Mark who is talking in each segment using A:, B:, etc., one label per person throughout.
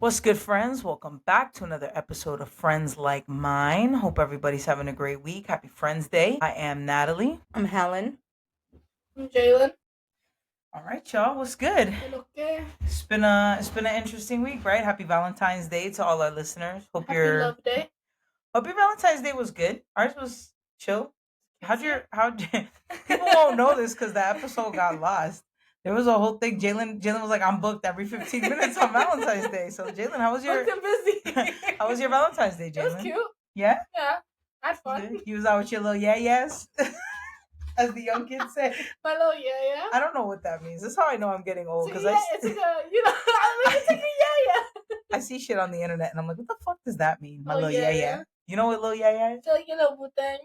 A: What's good, friends? Welcome back to another episode of Friends Like Mine. Hope everybody's having a great week. Happy Friends Day. I am Natalie.
B: I'm Helen.
C: Jalen.
A: All right, y'all. What's good?
C: Okay.
A: It's been an interesting week, right? Happy Valentine's Day to all our listeners.
C: Happy Love Day.
A: Hope your Valentine's Day was good. Ours was chill. People won't know this because the episode got lost. There was a whole thing. Jalen was like, I'm booked every 15 minutes on Valentine's Day. So Jalen, how was your
C: busy.
A: how was your Valentine's Day,
C: It
A: Jalen?
C: was cute.
A: Yeah?
C: Yeah. I had fun.
A: You was out with your little yes, as the young kids say.
C: My little yeah.
A: I don't know what that means. That's how I know I'm getting old because
C: It's like a it's like a yeah.
A: I see shit on the internet and I'm like, what the fuck does that mean? My
C: Oh,
A: little
C: yeah,
A: yeah.
C: yeah.
A: You know what little yeah is?
C: It's like your little butang,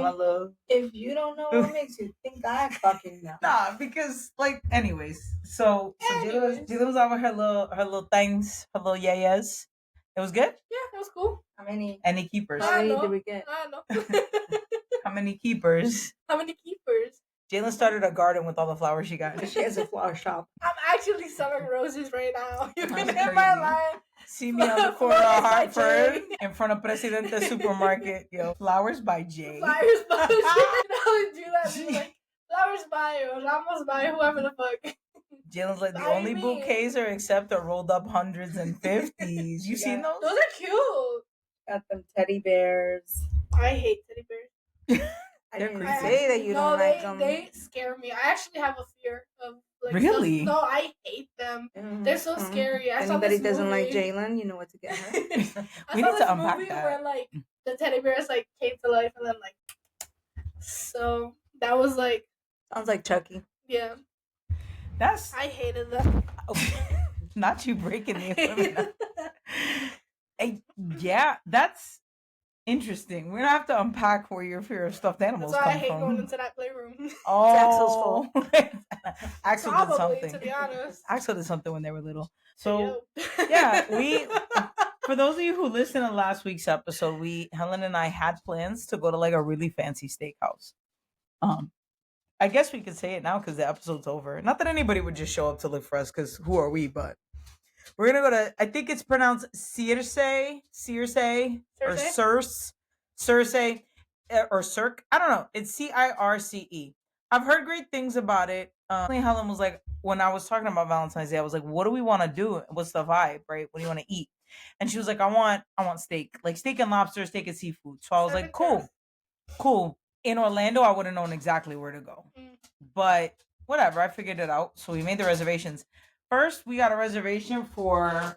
A: My little
B: If you don't know, what makes you think I fucking know?
A: Nah, because anyways. So Jayla was out with her little things, her little yes. It was good?
C: Yeah, it was cool.
B: How many?
A: Any keepers?
C: I
B: How
C: know.
B: many did we get?
C: I don't know.
A: How many keepers?
C: How many keepers?
A: Jalen started a garden with all the flowers she got.
B: She has a flower shop.
C: I'm actually selling roses right now. You can
A: That's
C: hit my
A: crazy.
C: line.
A: See me on the corner of
C: Flowers by
A: Hartford
C: Jay.
A: in front of Presidente Supermarket. Yo, flowers by Jay.
C: Flowers by you do that. Be like, flowers by or Ramos by whoever the fuck.
A: Jalen's like the
C: I
A: only
C: mean-
A: bouquets are accept are rolled up hundreds and fifties. You seen those?
C: Those are cute.
B: Got them teddy bears.
C: I hate teddy bears.
B: I
A: They're
B: didn't
A: creepy.
B: say that you
C: no,
B: don't
C: they,
B: like them.
C: They scare me. I actually have a fear of like
A: Really?
C: No, I hate them. They're so scary. I saw
B: Anybody
C: this
B: doesn't like
C: movie.
B: Jalen, you know what to get her.
A: We
C: I
A: need
C: saw
A: to
C: this
A: unpack
C: movie
A: that.
C: where like the teddy bears like came to life and then like so that was like
B: Sounds like Chucky.
C: yeah.
A: That's
C: I hated them.
A: not you breaking the equipment. Yeah, that's interesting. We're gonna have to unpack where your fear of stuffed animals
C: That's why I
A: come
C: hate
A: from.
C: going into that playroom.
A: Oh, Axel did
C: Probably,
A: something.
C: to be honest.
A: Axel did something when they were little. So
C: Yo.
A: yeah, for those of you who listened to last week's episode, Helen and I had plans to go to like a really fancy steakhouse. I guess we could say it now because the episode's over. Not that anybody would just show up to look for us because who are we? But we're gonna go to. I think it's pronounced Circe, or Circe, or Cirque. I don't know. It's Circe. I've heard great things about it. Helen was like, when I was talking about Valentine's Day, I was like, what do we want to do? What's the vibe, right? What do you want to eat? And she was like, I want steak, like steak and lobster, steak and seafood. So I was like, cool. In Orlando, I would have known exactly where to go, but whatever. I figured it out. So we made the reservations. First, we got a reservation for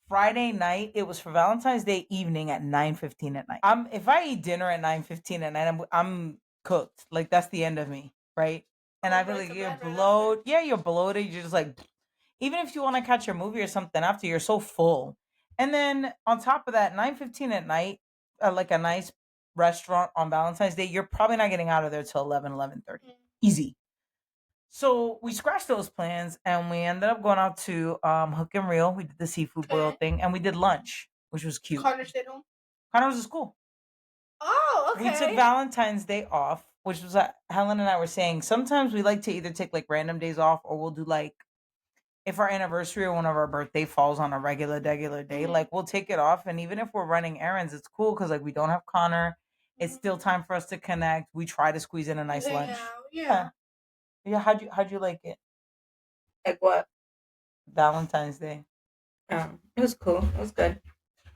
A: Friday night. It was for Valentine's Day evening at 9:15 at night. If I eat dinner at 9:15 at night, I'm cooked. Like that's the end of me, right? And I feel like you're bloated. Yeah, you're bloated. You're just like, even if you want to catch a movie or something after, you're so full. And then on top of that, 9:15 at night, like a nice restaurant on Valentine's Day, you're probably not getting out of there till 11:30. Easy. So we scratched those plans and we ended up going out to Hook and Reel. We did the seafood boil thing and we did lunch, which was cute.
C: Connor stayed home.
A: Connor was at school.
C: Oh, okay.
A: We took Valentine's Day off, which was Helen and I were saying sometimes we like to either take like random days off or we'll do like if our anniversary or one of our birthday falls on a regular day, like we'll take it off. And even if we're running errands, it's cool because like we don't have Connor. It's still time for us to connect. We try to squeeze in a nice lunch.
C: Yeah.
A: Yeah. How'd you like it?
B: Like what?
A: Valentine's Day.
B: It was cool. It was good.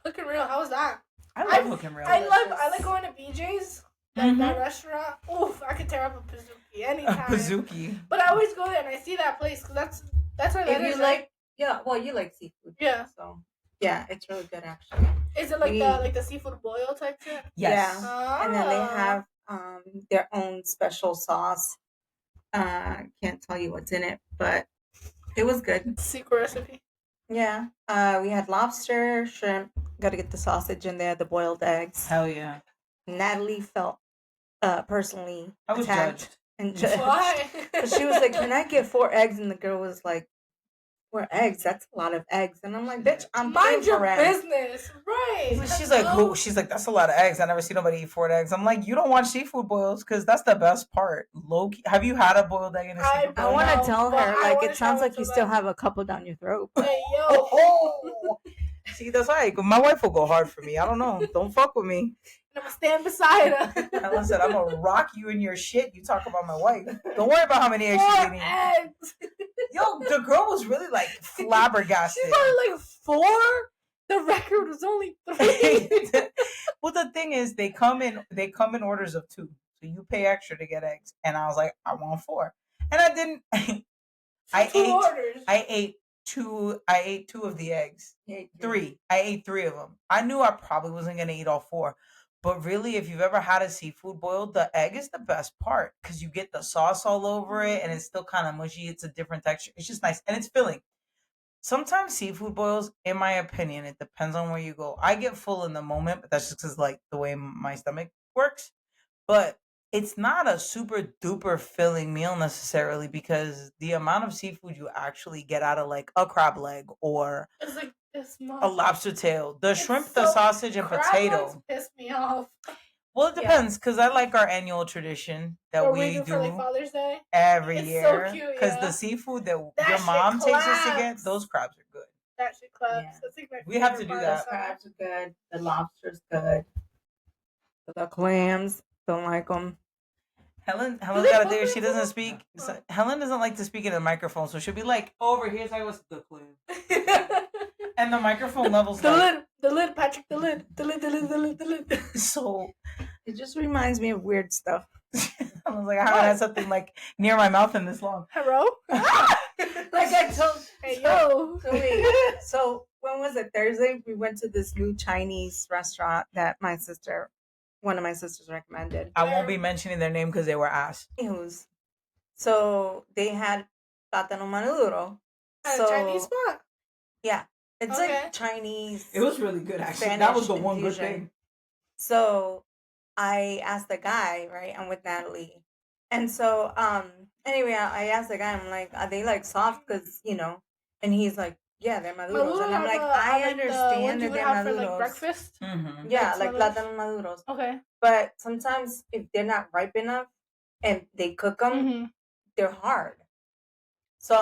C: Hook and Reel, how was that?
A: I love Hook and Reel.
C: I like going to BJ's. That restaurant. Oof, I could tear up a Pizookie anytime.
A: Pizookie.
C: But I always go there and I see that place because that's where that
B: If
C: is.
B: you like, yeah, well, you like seafood.
C: Yeah.
B: So yeah, it's really good actually.
C: Is it like the seafood boil type shit?
A: Yes.
B: Yeah. And then they have their own special sauce. Can't tell you what's in it, but it was good.
C: Secret recipe.
B: Yeah. We had lobster, shrimp. Got to get the sausage in there, the boiled eggs.
A: Hell yeah.
B: Natalie felt personally
A: I was
B: attacked
A: judged.
B: and judged.
C: Why?
B: But she was like, "Can I get 4 eggs?" And the girl was like, 4 eggs. That's a lot of eggs. And I'm like, bitch, I'm paying
C: Mind your
B: for eggs.
C: business, right?
A: She's like, who? She's like, that's a lot of eggs. I never see nobody eat 4 eggs. I'm like, you don't watch seafood boils because that's the best part. Low key. Have you had a boiled egg in a seafood
B: I
A: boil?
B: want
C: No,
B: to tell
C: but
B: her,
C: I
B: like,
C: wanna
B: it sounds
C: try
B: like
C: one
B: you
C: so
B: still
C: bad.
B: have a couple down your throat.
C: Hey yo,
A: Oh, see, that's right. My wife will go hard for me. I don't know. Don't fuck with me.
C: I'm gonna stand beside her.
A: Helen said, I'm gonna rock you in your shit. You talk about my wife. Don't worry about how many eggs she's
C: 4
A: eating.
C: eggs.
A: Yo, the girl was really like flabbergasted.
C: She's only like 4. The record was only 3.
A: Well, the thing is, they come in orders of 2, so you pay extra to get eggs. And I was like, I want 4, and I didn't.
C: Orders.
A: I ate 2. I ate 2 of the eggs. 3. I ate 3 of them. I knew I probably wasn't gonna eat all 4. But really, if you've ever had a seafood boiled, the egg is the best part because you get the sauce all over it and it's still kind of mushy. It's a different texture. It's just nice and it's filling. Sometimes seafood boils, in my opinion, it depends on where you go. I get full in the moment, but that's just because like the way my stomach works. But it's not a super duper filling meal necessarily because the amount of seafood you actually get out of like a crab leg or
C: It's like it's
A: a
C: not.
A: lobster tail, the
C: It's
A: shrimp, the
C: so-
A: sausage, and
C: Crab
A: potato.
C: legs piss me off.
A: Well, it
B: Yeah.
A: depends because I like our annual tradition that
C: What
A: we
C: do
A: do
C: for like Father's Day?
A: every
C: It's so
A: year.
C: cute,
A: Because
C: yeah.
A: the seafood that
C: That
A: your
C: shit
A: mom takes us to get,
C: claps.
A: those crabs are good.
C: That shit claps.
B: Yeah.
C: That's like my
A: We have
C: favorite
A: to do
C: part of
A: that.
B: The
C: summer.
B: crabs are good. The lobster's good. The clams, don't like them.
A: Helen's
C: they
A: got to
C: put
A: do. She
C: it
A: doesn't
C: in
A: speak.
C: the-
A: So, Helen doesn't like to speak in the microphone, so she'll be like, "Over here's how what's the clue," and the microphone levels
C: the
A: like
C: lid, Patrick, the lid.
A: so.
B: It just reminds me of weird stuff.
A: I was like, I haven't had something like near my mouth in this long.
C: Hello?
B: Like I told.
C: Hey, yo.
B: So wait. So when was it? Thursday. We went to this new Chinese restaurant that one of my sisters recommended.
A: I won't be mentioning their name because they were asked.
B: Anywho's, so they had plátano maduro.
C: At a Chinese spot?
B: Yeah, it's
C: Okay.
B: like Chinese.
A: It was really good, actually.
B: Spanish
A: That was the one good
B: infusion.
A: thing.
B: So I asked the guy, right? I'm with Natalie. And so anyway, I asked the guy, I'm like, are they like soft? Because, and he's like, yeah, they're maduros. And I'm like, I understand that they're
C: have for
B: maduros.
C: like breakfast.
A: Mm-hmm.
B: Yeah,
C: That's
B: like
C: what it is.
B: plátano maduros.
C: Okay.
B: But sometimes if they're not ripe enough and they cook them,
C: Mm-hmm.
B: they're hard. So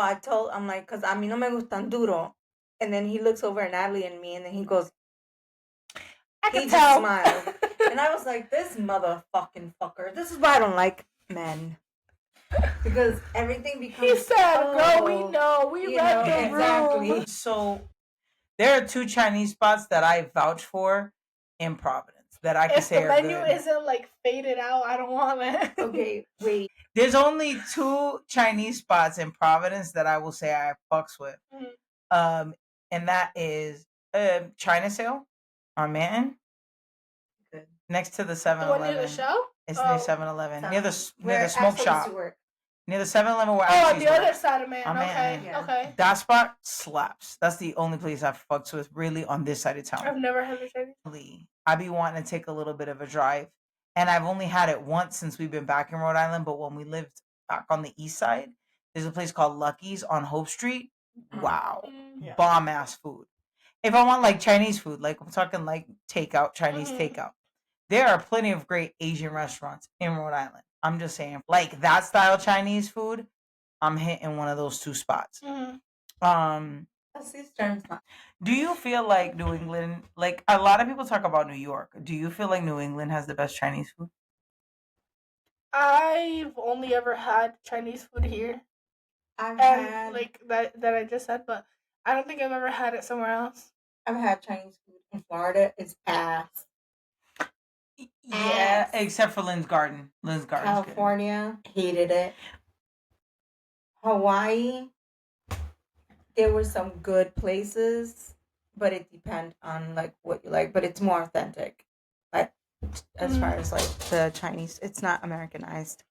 B: I'm like, because a mí no me gustan duro. And then he looks over at Natalie and me, and then he goes,
C: I
B: he
C: can
B: just
C: tell.
B: smiled. And I was like, this motherfucking fucker. This is why I don't like men. Because everything becomes.
C: He said, "Girl, we
B: so-
C: know. We
B: you
C: read
B: know,
C: the
B: exactly.
C: room."
A: So there are 2 Chinese spots that I vouch for in Providence that I can
C: If
A: say
C: the
A: are
C: menu
A: good.
C: isn't like faded out, I don't want it.
B: Okay, wait.
A: There's only 2 Chinese spots in Providence that I will say I fucks with.
C: Mhm.
A: And that is China Sale on Manton,
B: Good.
A: next to the
C: The one near
A: 7-Eleven.
C: the show?
A: It's
C: Oh.
A: near 7-Eleven, near the
B: Where
A: smoke
B: Axel used
A: shop,
B: to work.
A: near the 7-Eleven where
C: Oh,
A: Ashley's
C: on the other
A: work.
C: side of man.
A: On
C: Okay.
A: Manhattan.
B: Yeah.
C: Okay.
A: That spot slaps. That's the only place I fucks with really on this side of town.
C: I've never had a Chinese.
A: I be wanting to take a little bit of a drive. And I've only had it once since we've been back in Rhode Island. But when we lived back on the east side, there's a place called Lucky's on Hope Street. Wow.
C: Mm.
B: Yeah.
A: Bomb ass food. If I want like Chinese food, like I'm talking like takeout, Chinese
C: Mhm.
A: takeout, there are plenty of great Asian restaurants in Rhode Island. I'm just saying, like that style Chinese food, I'm hitting one of those 2 spots.
C: Mhm.
B: That's these terms.
A: Do you feel like New England, like a lot of people talk about New York, do you feel like New England has the best Chinese food?
C: I've only ever had Chinese food here,
B: I've
C: and
B: had
C: like that I just said, but I don't think I've ever had it somewhere else.
B: Chinese food in Florida. It's ass.
A: Yeah,
B: Ass.
A: except for Lynn's Garden. Lynn's Garden's good.
B: California, hated it. Hawaii, there were some good places, but it depends on like what you like. But it's more authentic, like as far as like the Chinese. It's not Americanized.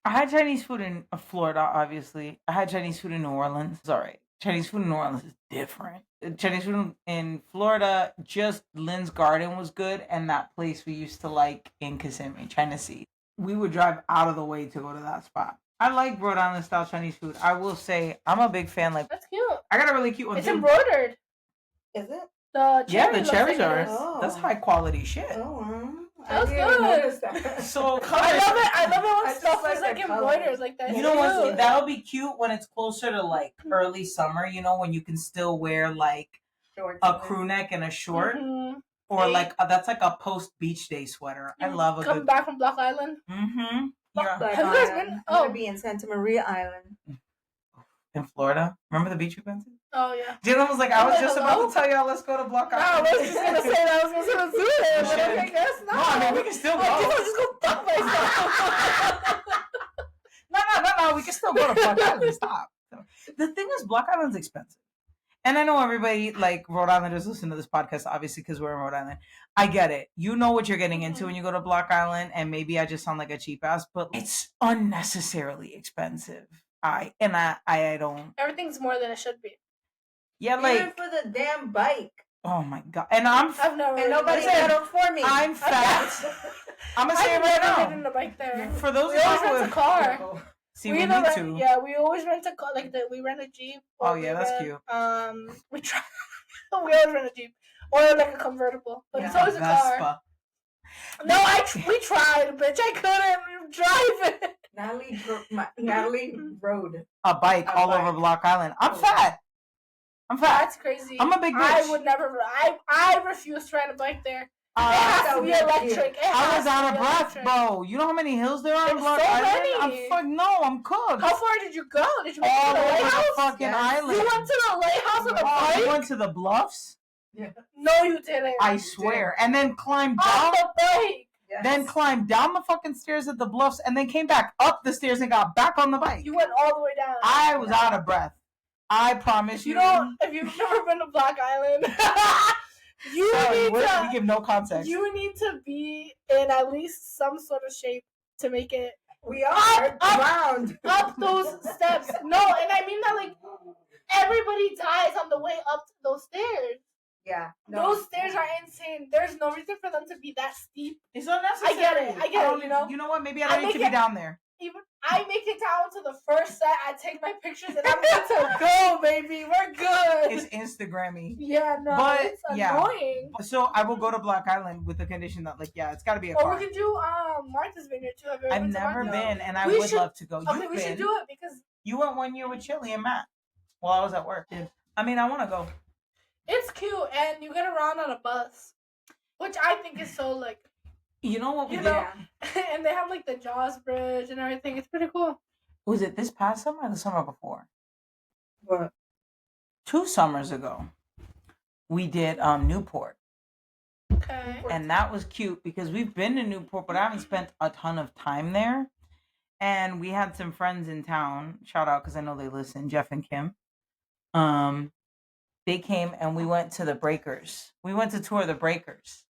A: I had Chinese food in Florida, obviously. I had Chinese food in New Orleans. It's all right. Chinese food in New Orleans is different. Chinese food in Florida, just Lynn's Garden was good, and that place we used to like in Kissimmee, China Sea. We would drive out of the way to go to that spot. I like Rhode Island style Chinese food. I will say I'm a big fan. Like
C: That's cute.
A: I got a really cute one
C: It's
A: too.
C: embroidered.
B: Is it?
C: The
A: Yeah,
C: cherry
A: the
C: looks
A: cherries
C: like
A: are.
C: it is.
B: Oh.
A: That's high quality shit.
B: Oh, wow.
C: That was
B: I didn't even
C: good.
B: notice that.
A: So
C: I love it. I love it
B: I
C: when
B: just
C: stuff
B: like
C: is like
B: the
C: embroidered
B: colors.
C: like that.
A: You
C: It's
A: know what?
C: cute.
A: That'll be cute when it's closer to like early summer. You know, when you can still wear like
B: Shorts
A: a
B: and
A: crew neck and a short,
C: Mhm.
A: or
C: See?
A: like that's like a post beach day sweater. I
C: You
A: love a
C: come
A: good.
C: back from Block Island.
A: Mm-hmm.
B: Fuck
A: Yeah.
B: Black
C: Have you guys
B: Island.
C: been-
B: I'm gonna
C: oh.
B: be in Santa Maria Island.
A: In Florida, remember the beach we went to?
C: Oh yeah.
A: Jalen was like, I was
C: Wait,
A: just
C: hello?
A: about to tell y'all, let's go to Block
C: No, I
A: Island.
C: was just gonna say that. I was gonna do it, but
A: shouldn't.
C: okay, guess not.
A: No, I mean we can still
C: I guess
A: go.
C: I'll just go fuck myself.
A: No. We can still go to Block Island. Stop. The thing is, Block Island's expensive. And I know everybody, like Rhode Islanders, listen to this podcast, obviously, because we're in Rhode Island. I get it. You know what you're getting into when you go to Block Island, and maybe I just sound like a cheap ass, but it's unnecessarily expensive. I don't.
C: Everything's more than it should be.
A: Yeah,
B: Even
A: like,
B: for the damn bike.
A: oh my god. And I'm
C: I've never.
B: And nobody
A: Listen,
B: got it for me.
A: I'm fat. I'm gonna say it
C: I've
A: right
C: never
A: now.
C: ridden a bike there.
A: For those
C: We
A: of
C: always
A: you who
C: rent a
A: have-
C: car.
A: See,
C: we
A: we
C: either
A: need
C: rent,
A: to.
C: yeah, we always rent a car. Like we rent a Jeep.
A: Oh,
C: or
A: yeah,
C: we
A: that's
C: rent,
A: cute.
C: We try. We always rent a Jeep or like a convertible, but it's
B: Yeah,
C: always a car.
A: Vespa.
C: No, we tried, bitch. I couldn't drive it.
B: Natalie rode.
A: A bike
B: A
A: all
B: bike.
A: over Block Island. I'm fat. I'm fat.
C: That's crazy.
A: I'm a big
C: I
A: bitch.
C: would never. I refuse to ride a bike there. It has to
B: so
C: be
B: big.
C: electric. It
A: I
C: has
A: was
C: to
A: out
C: be
A: of breath,
C: electric.
A: bro. You know how many hills there are on
C: There's
A: Block
C: so
A: Island?
C: many.
A: I'm cooked.
C: How far did you go? Did you
A: All
C: go to the
A: over the
C: lighthouse?
A: fucking
B: Yes.
A: island.
C: You went to the lighthouse on a
A: Oh, you
C: bike?
A: went to the bluffs?
C: No, you didn't.
A: I swear. And then climbed
C: On
A: down.
C: the bike.
B: Yes.
A: Then climbed down the fucking stairs at the bluffs, and then came back up the stairs and got back on the bike.
C: You went all the way down.
A: I was out of breath. I promise
C: If you
A: you.
C: don't, if you've never been to Block Island, you
A: Sorry,
C: need
A: we
C: to.
A: give no context.
C: You need to be in at least some sort of shape to make it
B: we are
C: Up.
B: round.
C: up those steps. No, and I mean that like everybody dies on the way up to those stairs.
B: Yeah. No.
C: Those stairs are insane. There's no reason for them to be that steep.
A: It's unnecessary.
C: I get it,
A: don't-
C: you know?
A: You know what? Maybe I
C: I
A: don't need
C: make
A: to be
C: it-
A: down there.
C: Even I make it down to the first set. I take my pictures and I'm good to go, baby. We're good.
A: It's Instagrammy.
C: Yeah, no,
A: But,
C: it's
A: yeah.
C: annoying.
A: So I will go to Block Island with the condition that, like, yeah, it's got to be a
C: Or
A: car.
C: we could do Martha's Vineyard too. Have you ever
A: I've
C: been to
A: never
C: Martha's?
A: been, and I
C: We
A: would
C: should-
A: love to go.
C: Okay,
A: You've
C: we
A: been.
C: should do it because
A: You went 1 year with Chili and Matt while I was at work. I mean, I want to go.
C: it's cute and you get around on a bus, which I think is so like,
A: You know what we
C: You
A: did?
C: know- and they have like the Jaws Bridge and everything. It's pretty cool.
A: Was it this past summer or the summer before?
B: What?
A: 2 summers ago, we did Newport.
C: Okay.
A: And that was cute because we've been to Newport, but I haven't spent a ton of time there. And we had some friends in town. Shout out because I know they listen, Jeff and Kim. They came and we went to the Breakers. We went to tour the Breakers.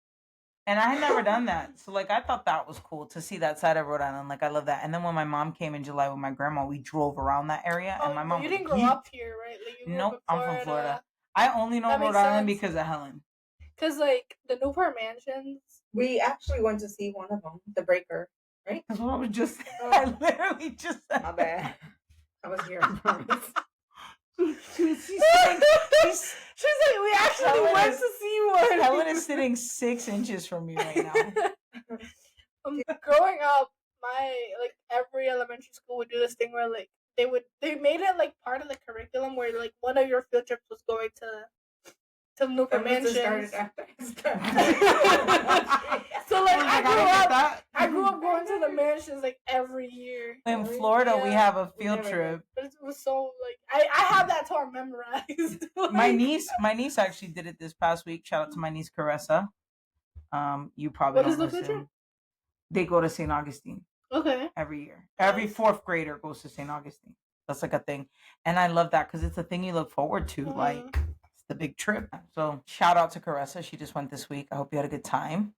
A: And I had never done that. So like I thought that was cool to see that side of Rhode Island. Like I love that. And then when my mom came in July with my grandma, we drove around that area. And my mom
C: you
A: was
C: didn't grow
A: like,
C: up here, right? Like you grew
A: Nope,
C: up
A: I'm
C: in
A: from Florida. I only know
C: That
A: Rhode
C: makes
A: Island
C: sense.
A: because of Helen.
C: Cause like the Newport mansions.
B: We actually went to see one of them, the Breaker.
A: That's what I was just
C: Oh.
A: I literally just said
B: My bad. I was here. I promise.
A: She's like,
C: She's like, we actually
A: Helen
C: went
A: is-
C: to see one.
A: Helen is sitting 6 inches from me right now.
C: Growing up, my like every elementary school would do this thing where like they made it like part of the curriculum where like one of your field trips was going to Newport
B: That must have
C: mansions.
B: started after.
C: So like
A: Oh my
C: I
A: God,
C: grew
A: get
C: up.
A: that?
C: I grew up going to the mansions like every year.
A: In Florida, we
C: Yeah.
A: have a field
B: never
A: trip.
C: But it was so like I have that tour memorized.
A: My
C: Like,
A: my niece actually did it this past week. Shout out to my niece Caressa. You probably
C: What
A: don't
C: is the field
A: listen.
C: trip?
A: They go to St. Augustine
C: Okay.
A: every year. Every
C: Nice.
A: 4th grader goes to St. Augustine. That's like a thing, and I love that because it's a thing you look forward to.
C: Mhm.
A: Like it's the big trip. So shout out to Caressa. She just went this week. I hope you had a good time.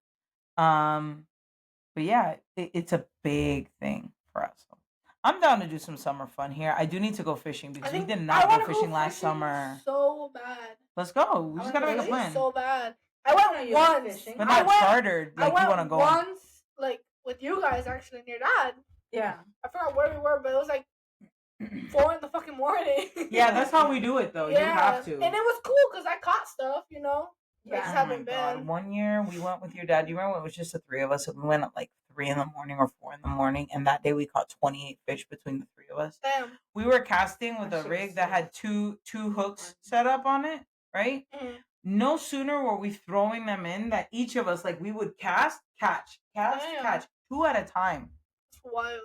A: But yeah, it's a big thing for us. So I'm down to do some summer fun here. I do need to go fishing
C: I
A: because we
C: think
A: did
C: I
A: not
C: wanna
A: go fishing last summer.
C: So bad.
A: Let's go. We
B: I
A: just
B: wanna
A: gotta make a
B: really
A: plan.
C: So bad. I
B: I
C: went
B: know you like
C: once.
B: fishing.
A: But
C: I
A: not
C: went-
A: chartered.
C: I
A: Like
C: went
A: you want to go.
C: once, like with you guys actually, and your dad.
B: Yeah.
C: I forgot where we were, but it was like 4 in the fucking morning.
A: Yeah, that's how we do it though. You have to.
C: And it was cool because I caught stuff, you know. I
B: Yeah.
C: just
A: Oh my
C: haven't
A: God.
C: been.
A: One year we went with your dad. You remember it was just the three of us, and we went at like 3 in the morning or 4 in the morning, and that day we caught 28 fish between the three of us.
C: Damn.
A: We were casting with
B: That
A: a
B: shit
A: rig
B: was
A: that
B: so
A: had two hooks set up on it, right?
C: Mhm.
A: No sooner were we throwing them in that each of us, like, we would cast, catch,
C: Damn.
A: catch, 2 at a time.
C: It's wild.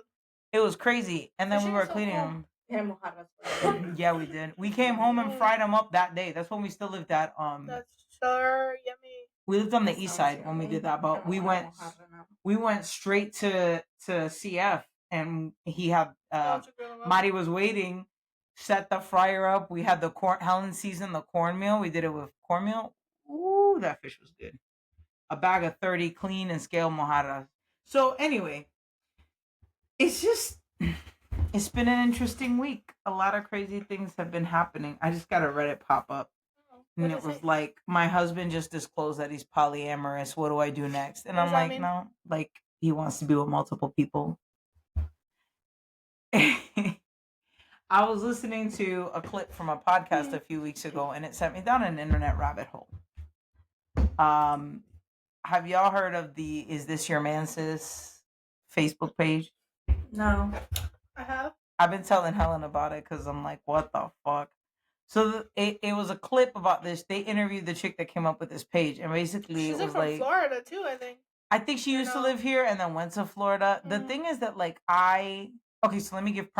A: It was crazy. And then we
C: Fishing
A: were
C: is so
A: cleaning
C: cool.
A: them.
B: And mojarras.
A: Yeah, we did. We came home and fried them up that day. That's when we still lived at
C: That's so yummy.
A: we lived on the
B: That
A: east
B: sounds
A: side when we
B: yummy.
A: did that, but
B: I
A: we
B: want a
A: went
B: mojarra now.
A: we went straight to CF, and he had
C: I'll check them out.
A: Mari was waiting, set the fryer up. We had the corn. Helen seasoned the cornmeal. We did it with cornmeal. Ooh, that fish was good. A bag of 30 clean and scale mojarras. So anyway, it's just it's been an interesting week. A lot of crazy things have been happening. I just got a Reddit pop up.
C: What
A: And
C: is
A: it was
C: it?
A: like, my husband just disclosed that he's polyamorous. What do I do next? And
C: What
A: I'm
C: does that
A: like,
C: mean?
A: no, like, he wants to be with multiple people. I was listening to a clip from a podcast a few weeks ago, and it sent me down an internet rabbit hole. Have y'all heard of the "Is This Your Man Sis" Facebook page?
B: No.
C: I have.
A: I've been telling Helen about it because I'm like, what the fuck? So it was a clip about this. They interviewed the chick that came up with this page, and basically
C: She's
A: it
C: like
A: was
C: from
A: like,
C: Florida too, I think.
A: I think she
C: I
A: used to
C: know.
A: live here and then went to Florida. The
C: Mhm.
A: thing is that, like, okay, so let me give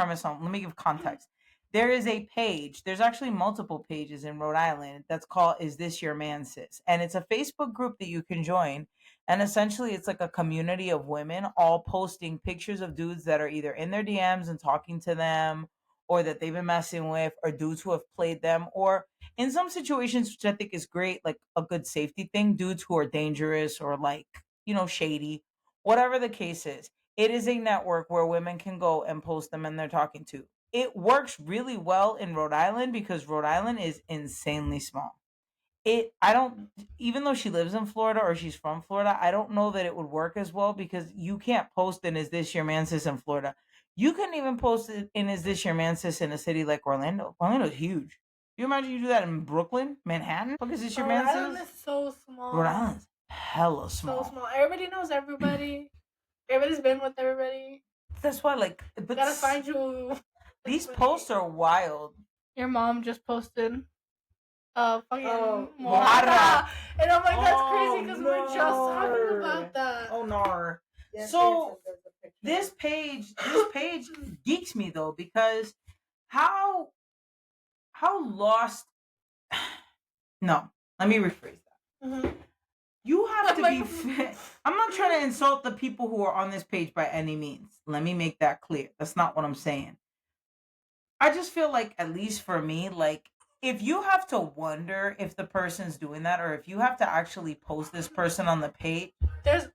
A: context. There is a page, there's actually multiple pages in Rhode Island that's called "Is This Your Man Sis?" And it's a Facebook group that you can join. And essentially it's like a community of women all posting pictures of dudes that are either in their DMs and talking to them, or that they've been messing with, or dudes who have played them, or in some situations, which I think is great, like a good safety thing, dudes who are dangerous or like, shady, whatever the case is. It is a network where women can go and post them and they're talking to. It works really well in Rhode Island because Rhode Island is insanely small. I don't, even though she lives in Florida or she's from Florida, I don't know that it would work as well because you can't post in "Is This Your Man Sis" in Florida. You couldn't even post it in "Is This Your Man Sis" in a city like Orlando. Orlando's huge. You imagine you do that in Brooklyn, Manhattan? Fuck, "Is This Your
C: Rhode
A: Man
C: Island
A: Sis"?
C: is so small.
A: Rhode Island's hella small.
C: So small. Everybody knows everybody. Everybody's been with everybody.
A: That's why, like, but
C: Gotta find you.
A: these posts are wild.
C: Your mom just posted fucking
B: Oh,
C: mojarra. And I'm like, that's
A: Oh,
C: crazy because we were just talking
A: no.
C: about that.
A: Oh no.
B: Yes,
A: So,
B: yes, there's a picture.
A: This page geeks me though, because how lost no, let me rephrase that.
C: Mhm.
A: You have to
C: Like-
A: be I'm not trying to insult the people who are on this page by any means. Let me make that clear. That's not what I'm saying. I just feel like, at least for me, like, if you have to wonder if the person's doing that, or if you have to actually post this person on the page,
C: There's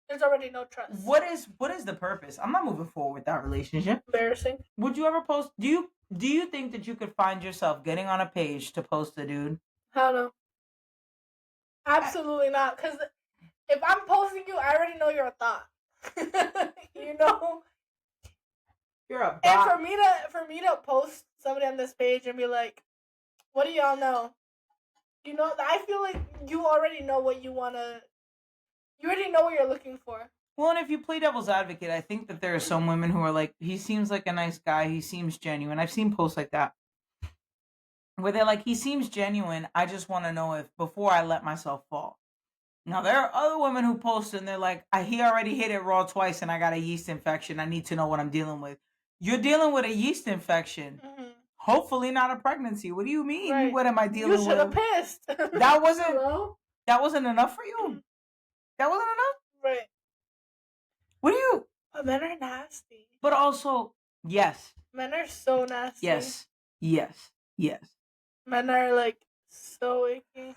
A: there's
C: already no trust.
A: what is the purpose? I'm not moving forward with that relationship.
C: Embarrassing.
A: Would you ever post? Do you think that you could find yourself getting on a page to post a dude?
C: Hell no. Absolutely not. Because if I'm posting you, I already know you're a thought. You know.
A: You're a
C: And
A: bot.
C: for me to post somebody on this page and be like, "What do y'all know?" You know, I feel like you already know what you wanna. You already know what you're looking for.
A: Well, and if you play devil's advocate, I think that there are some women who are like, he seems like a nice guy. He seems genuine. I've seen posts like that where they're like, he seems genuine. I just want to know if before I let myself fall. Now, there are other women who post and they're like, he already hit it raw twice and I got a yeast infection. I need to know what I'm dealing with. You're dealing with a yeast infection.
C: Mm-hmm.
A: Hopefully not a pregnancy. What do you mean?
C: Right.
A: What am I
C: You
A: dealing
C: should have
A: with?
C: pissed.
A: That wasn't
C: Hello?
A: that wasn't enough for you? That wasn't enough?
C: Right.
A: What do you
C: But men are nasty.
A: But also, yes.
C: Men are so nasty.
A: Yes.
C: Men are like so icky.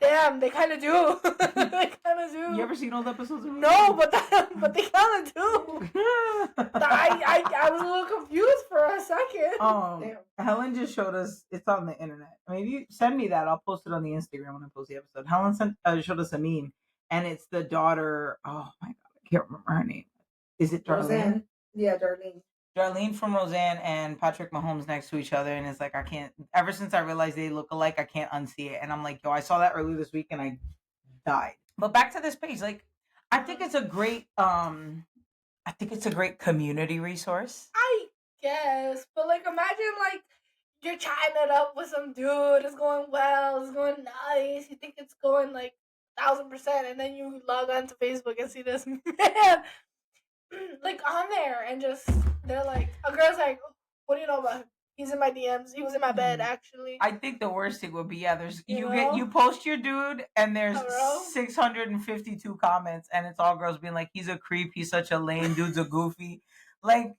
C: Damn, they kind of do. They kind of do.
A: You ever seen old episodes of
C: No, but they kind of do. I was a little confused for a second.
A: Damn. Helen just showed us. It's on the internet. Maybe you send me that. I'll post it on the Instagram when I post the episode. Helen showed us a meme, and it's the daughter. Oh my god, I can't remember her name. Is it Darlene?
B: Roseanne. Yeah, Darlene.
A: Darlene from Roseanne and Patrick Mahomes next to each other, and it's like I can't. Ever since I realized they look alike, I can't unsee it. And I'm like, yo, I saw that earlier this week, and I died. But back to this page, like, I think it's a great, I think it's a great community resource.
C: I guess, but like, imagine like you're chatting it up with some dude. It's going well. It's going nice. You think it's going like 1,000%, and then you log on to Facebook and see this man like on there, and just they're like, a girl's like, "What do you know about him? He's in my DMs. He was in my bed, actually."
A: I think the worst thing would be, yeah, there's
C: You
A: you
C: know?
A: post your dude and there's
C: Hello?
A: 652 comments and it's all girls being like, he's a creep, he's such a lame, dude's a goofy. Like,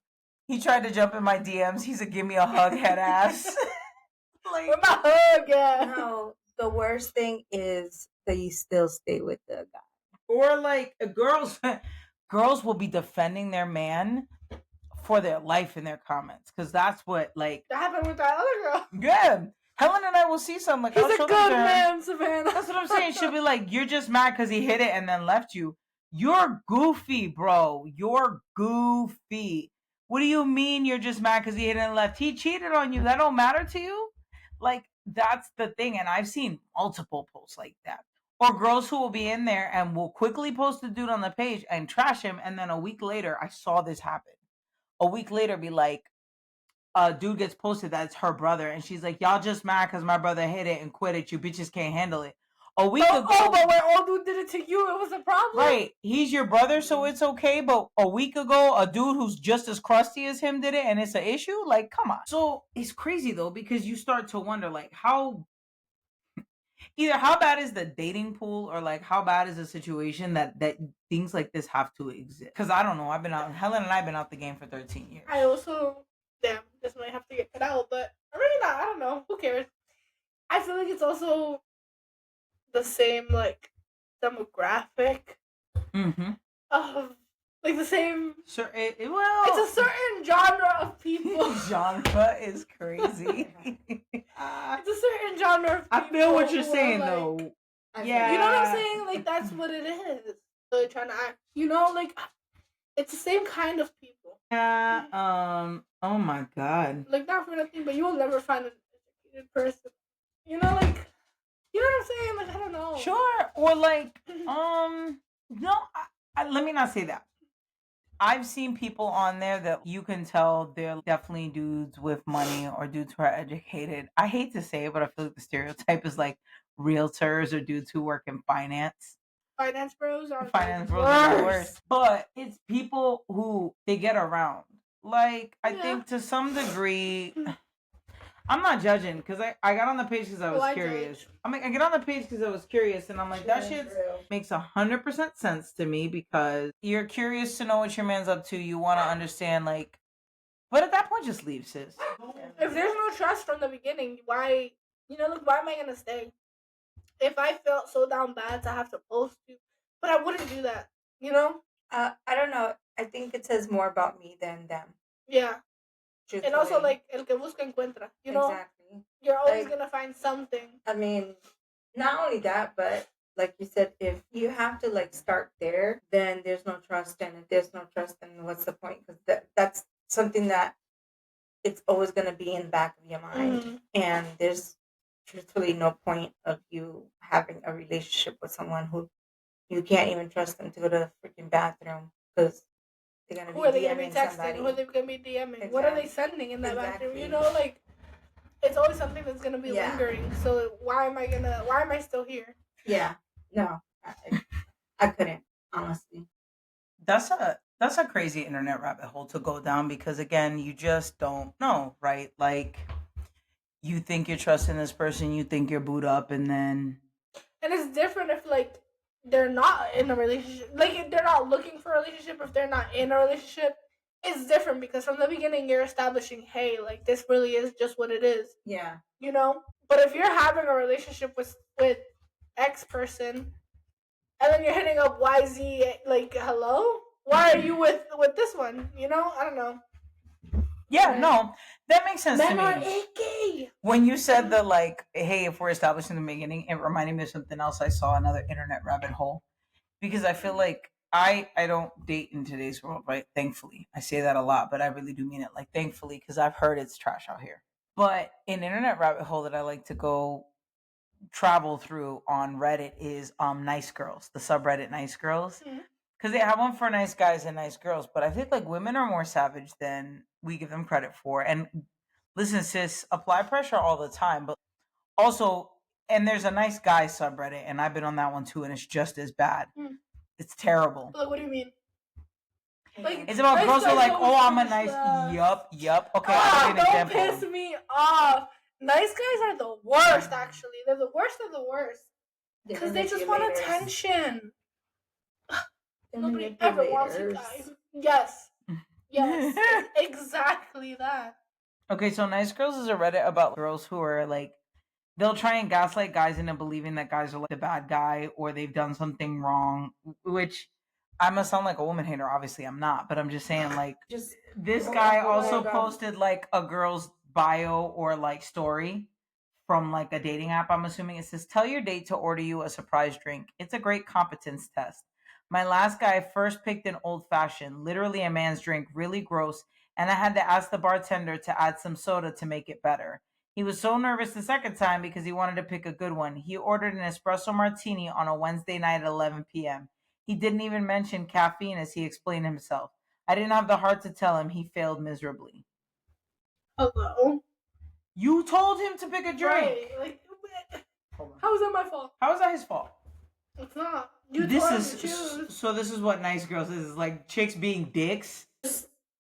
A: he tried to jump in my DMs, he's a give me a hug head ass. Like,
C: With my hug, yeah.
B: No, the worst thing is that you still stay with the guy.
A: or like girls will be defending their man for their life in their comments because that's what, like,
C: That happened with that other girl.
A: yeah, Helen and I will see something like,
C: He's
A: I'll
C: a
A: show
C: good
A: them to her.
C: man, Savannah.
A: That's what I'm saying. She'll be like, you're just mad because he hit it and then left you. You're goofy, bro. You're goofy. What do you mean you're just mad because he hit it and left? He cheated on you. That don't matter to you? Like, that's the thing. And I've seen multiple posts like that. Or girls who will be in there and will quickly post the dude on the page and trash him. And then a week later, I saw this happen. A week later, be like, a dude gets posted that's her brother. And she's like, y'all just mad because my brother hit it and quit it. You bitches can't handle it. A week ago,
C: Oh, but when old dude did it to you, it was a problem.
A: right? He's your brother, so it's okay. But a week ago, a dude who's just as crusty as him did it, and it's an issue. Like, come on. So it's crazy though because you start to wonder, like, either how bad is the dating pool, or like how bad is the situation that things like this have to exist. Because I don't know. I've been out. Helen and I've been out the game for 13 years.
C: I also, damn, this might have to get cut out, but or maybe not. I don't know. Who cares? I feel like it's also the same like demographic
A: Mm-hmm.
C: of like the same.
A: Sure. Well,
C: It's a certain genre of people.
A: genre is crazy.
C: It's a certain genre of people.
A: I feel what you're
C: who are,
A: saying
C: like-
A: though.
B: I
A: Yeah.
C: You know what I'm saying? Like that's what it is. So they're trying to act. You know, like it's the same kind of people.
A: Yeah. Oh my god.
C: Like not for nothing, but you will never find an educated person. You know, like you know what I'm saying? Like I don't know.
A: Sure. Or like, no. Let me not say that. I've seen people on there that you can tell they're definitely dudes with money or dudes who are educated. I hate to say it, but I feel like the stereotype is like realtors or dudes who work in finance.
C: Finance bros are
A: Finance
C: the
A: bros are the
C: worst.
A: worst. But it's people who they get around. Like, I
C: Yeah.
A: think to some degree, I'm not judging because I got on the page because I was
C: I
A: curious.
C: judge.
A: I mean, I get on the page because I was curious, and I'm like, that shit makes 100% sense to me because you're curious to know what your man's up to. You want to understand, like, but at that point, just leave, sis.
C: If there's no trust from the beginning, why like why am I gonna stay? If I felt so down bad to have to post you, but I wouldn't do that. You know?
B: I don't know. I think it says more about me than them.
C: Yeah. And also
B: truthfully.
C: like el que busca encuentra. You know?
B: Exactly.
C: You're always
B: Like-
C: gonna find something.
B: I mean, not only that, but like you said, if you have to like start there, then there's no trust, and if there's no trust, then what's the point? Because that's something that it's always going to be in the back of your mind,
C: Mhm.
B: and there's truthfully no point of you having a relationship with someone who you can't even trust them to go to the freaking bathroom because they're going to be
C: Who are they gonna be
B: DMing
C: texting?
B: somebody.
C: Who are they gonna be DMing? What are they
B: Exactly.
C: sending in that bathroom? You
B: Exactly.
C: know, like it's always something that's gonna be
B: Yeah.
C: lingering. So why am I still here?
B: Yeah, no, I couldn't, honestly.
A: That's a crazy internet rabbit hole to go down because again, you just don't know, right? Like, you think you're trusting this person, you think you're booed up, and then
C: And it's different if like they're not in a relationship. Like if they're not looking for a relationship, if they're not in a relationship, it's different because from the beginning you're establishing, hey, like this really is just what it is.
B: Yeah.
C: You know? But if you're having a relationship with X person and then you're hitting up YZ like hello? Why are you with this one? You know? I don't know.
A: yeah,
B: Right.
A: no, that makes sense
C: Men
A: to
C: are
A: me.
C: icky.
A: When you said the like, hey, if we're establishing the beginning, it reminded me of something else I saw, another internet rabbit hole. because I feel like I don't date in today's world, right? Thankfully, I say that a lot, but I really do mean it. Like thankfully, because I've heard it's trash out here. But an internet rabbit hole that I like to go travel through on Reddit is Nice Girls, the subreddit Nice Girls.
C: Mhm.
A: Because they have one for nice guys and nice girls, but I think like women are more savage than we give them credit for. And listen, sis, apply pressure all the time, but also, and there's a nice guy subreddit, and I've been on that one too, and it's just as bad.
C: Mm.
A: It's terrible.
C: Like, what do you mean? Like,
A: It's about
C: nice
A: girls who are
C: guys
A: like,
C: always
A: oh, I'm a
C: finish
A: nice,
C: last.
A: yup. Okay, I'll give you an
C: Don't piss
A: example.
C: me off. Nice guys are the worst, actually. They're the worst of the worst. Because they just want attention. Nobody ever wants you guys. Yes. Yes. Exactly that.
A: Okay, so Nice Girls is a Reddit about girls who are like, they'll try and gaslight guys into believing that guys are like the bad guy or they've done something wrong, which I must sound like a woman hater. Obviously, I'm not, but I'm just saying, like,
B: Just
A: this
B: Oh
A: guy
B: my
A: also
B: God.
A: posted like a girl's bio or like story from like a dating app. I'm assuming it says, tell your date to order you a surprise drink. It's a great competence test. My last guy first picked an old fashioned, literally a man's drink, really gross, and I had to ask the bartender to add some soda to make it better. He was so nervous the second time because he wanted to pick a good one. He ordered an espresso martini on a Wednesday night at 11 p.m. He didn't even mention caffeine as he explained himself. I didn't have the heart to tell him. He failed miserably.
C: Hello?
A: You told him to pick a drink.
C: Right. Like, how is that my fault?
A: How is that his fault?
C: It's not. You
A: This
C: told him
A: is
C: to choose.
A: so. This is what Nice Girls is like. Chicks being dicks.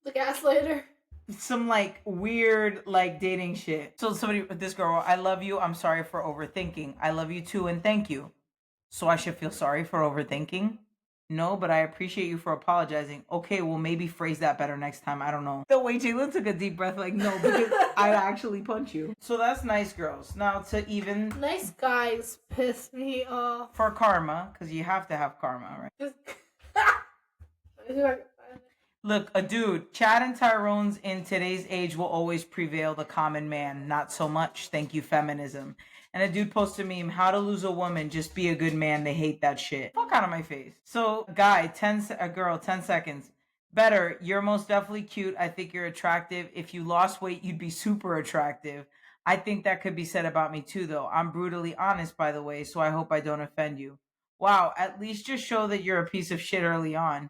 C: The gaslighter.
A: Some like weird like dating shit. So this girl, I love you. I'm sorry for overthinking. I love you too, and thank you. So I should feel sorry for overthinking? No, but I appreciate you for apologizing. Okay, well maybe phrase that better next time. I don't know. The way Jalen took a deep breath, like no, because I'd actually punch you. So that's Nice Girls. Now to even
C: Nice guys piss me off.
A: for karma, because you have to have karma, right?
C: Just...
A: Look, a dude, Chad and Tyrone's in today's age will always prevail the common man. Not so much. Thank you, feminism. And a dude posted a meme, how to lose a woman, just be a good man. They hate that shit. Fuck out of my face. So, guy, a girl, 10 seconds. Better, you're most definitely cute. I think you're attractive. If you lost weight, you'd be super attractive. I think that could be said about me too, though. I'm brutally honest, by the way, so I hope I don't offend you. Wow, at least just show that you're a piece of shit early on.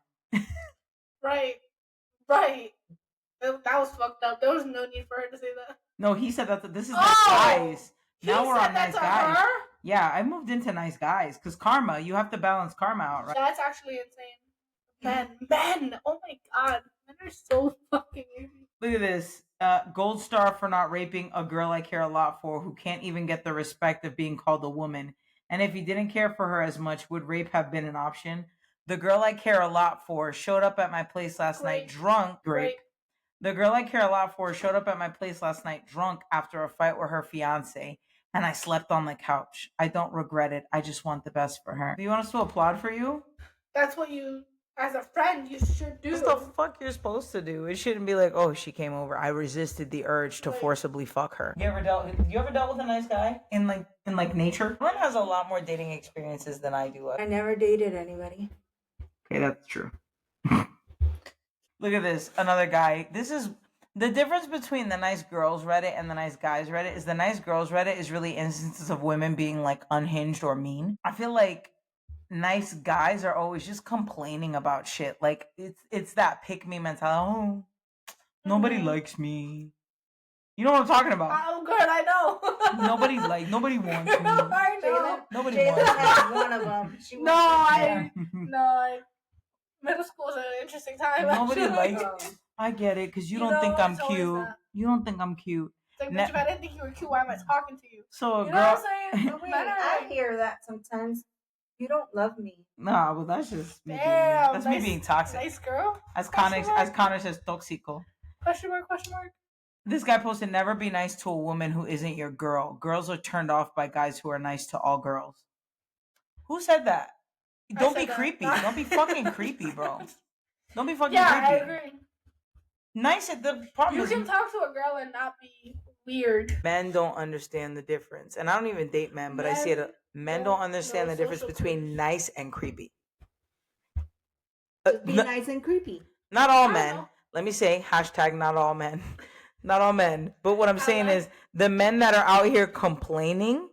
C: Right. Right. That was fucked up. There was no need for her to say that.
A: No, he said that this is
C: Oh!
A: nice guys.
C: He
A: Now we're
C: said
A: on
C: that
A: nice
C: to
A: guys.
C: her?
A: Yeah, I moved into nice guys because karma. You have to balance karma out, right?
C: That's actually insane. Men. Oh my god. Men are so fucking easy.
A: Look at this. Gold star for not raping a girl I care a lot for who can't even get the respect of being called a woman. And if he didn't care for her as much, would rape have been an option? The girl I care a lot for showed up at my place last night drunk.
C: Grape.
A: The girl I care a lot for showed up at my place last night drunk after a fight with her fiance, and I slept on the couch. I don't regret it. I just want the best for her. Do you want us to applaud for you?
C: That's what you, as a friend, you should do.
A: That's the fuck you're supposed to do. It shouldn't be like, oh, she came over. I resisted the urge to forcibly fuck her. You ever dealt with a nice guy in nature? Ron has a lot more dating experiences than I do.
B: I never dated anybody.
A: Okay, that's true. Look at this. Another guy. This is the difference between the Nice Girls Reddit and the Nice Guys Reddit is the Nice Girls Reddit is really instances of women being like unhinged or mean. I feel like nice guys are always just complaining about shit. Like it's that pick me mentality. Oh, nobody likes me. You know what I'm talking about?
C: Oh, good, I know.
A: Nobody wants me.
C: I know.
A: Nobody
B: Jayla
A: wants
B: has one of them.
A: me.
C: Middle school is an interesting time.
A: Nobody
C: actually.
A: likes. I get it, because you
C: You
A: don't think
C: know,
A: I'm
C: it's always
A: cute.
C: that.
A: You don't think I'm cute.
C: It's like,
A: Ne-
C: bitch, if I didn't think you were cute, why am I talking to you?
A: So a
C: You know what
A: girl.
C: I'm saying?
B: Wait,
C: Men are
B: I
C: like,
B: hear that sometimes. You don't love me.
A: Nah, well that's just me.
C: Damn,
A: That's
C: nice,
A: me being toxic.
C: Nice girl?
A: As
C: Question
A: Connor
C: mark?
A: says, toxico.
C: Question mark, question mark?
A: This guy posted, never be nice to a woman who isn't your girl. Girls are turned off by guys who are nice to all girls. Who said that? Don't
C: said
A: be
C: that.
A: creepy. Don't be fucking creepy, bro. Don't be fucking
C: Yeah, I
A: creepy.
C: agree.
A: Nice. The problem
C: You
A: is
C: can talk to a girl and not be weird.
A: men don't understand the difference. And I don't even date men, but I see it. Men don't understand
C: no
A: the difference
C: social
A: between
C: cues.
A: nice and creepy.
D: Just be
A: n-
D: nice and creepy.
A: not all
C: I
A: men.
C: know.
A: Let me say hashtag not all men. Not all men. But what I'm
C: I
A: saying
C: like-
A: is the men that are out here complaining,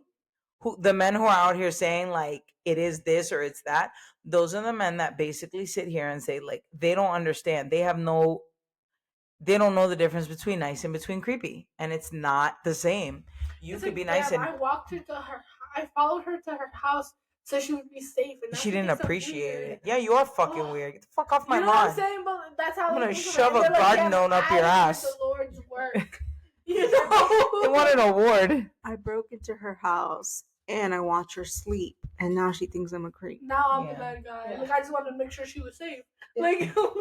A: the men who are out here saying like it is this or it's that, those are the men that basically sit here and say like they don't understand. They don't know the difference between nice and between creepy, and it's not the same. You
C: It's
A: could
C: like,
A: be nice
C: damn,
A: and
C: I walked her to her. I followed her to her house so she would be safe, and now
A: she didn't
C: thinks I'm
A: appreciate
C: weird.
A: it. Yeah, you are fucking
C: Ugh.
A: weird. Get the fuck off
C: You
A: my
C: know what I'm
A: lawn.
C: saying? But that's how
A: I'm
C: they
A: gonna
C: think of it.
A: shove
C: And
A: a
C: they're like,
A: garden
C: yeah,
A: gnome up
C: I
A: your
C: did
A: ass.
C: The Lord's work. You know.
A: They want an award.
D: I broke into her house and I watched her sleep, and now she thinks I'm a creep.
C: Now I'm
A: Yeah.
C: the bad guy.
D: Yeah.
C: Like I just wanted to make sure she was safe.
D: Yeah.
C: Like what,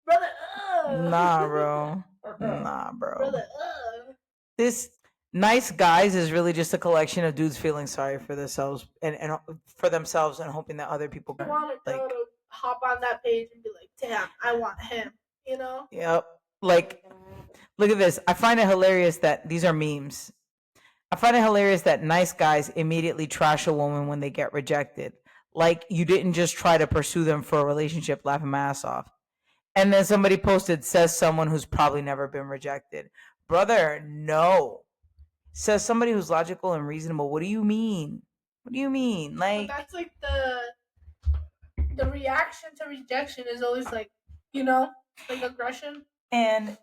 C: brother?
A: Nah, bro. Nah, bro.
C: Brother,
A: This nice guys is really just a collection of dudes feeling sorry for themselves and for themselves and hoping that other people
C: I want a girl
A: like.
C: to hop on that page and be like, "Damn, I want him." You know?
A: Yep. Like, look at this. I find it hilarious that these are memes. I find it hilarious that nice guys immediately trash a woman when they get rejected. Like you didn't just try to pursue them for a relationship, laughing my ass off. And then somebody posted, says someone who's probably never been rejected. Brother, no. Says somebody who's logical and reasonable. What do you mean? What do you mean?
C: But
A: Like,
C: that's like the reaction to rejection is always like, you know, like aggression.
A: and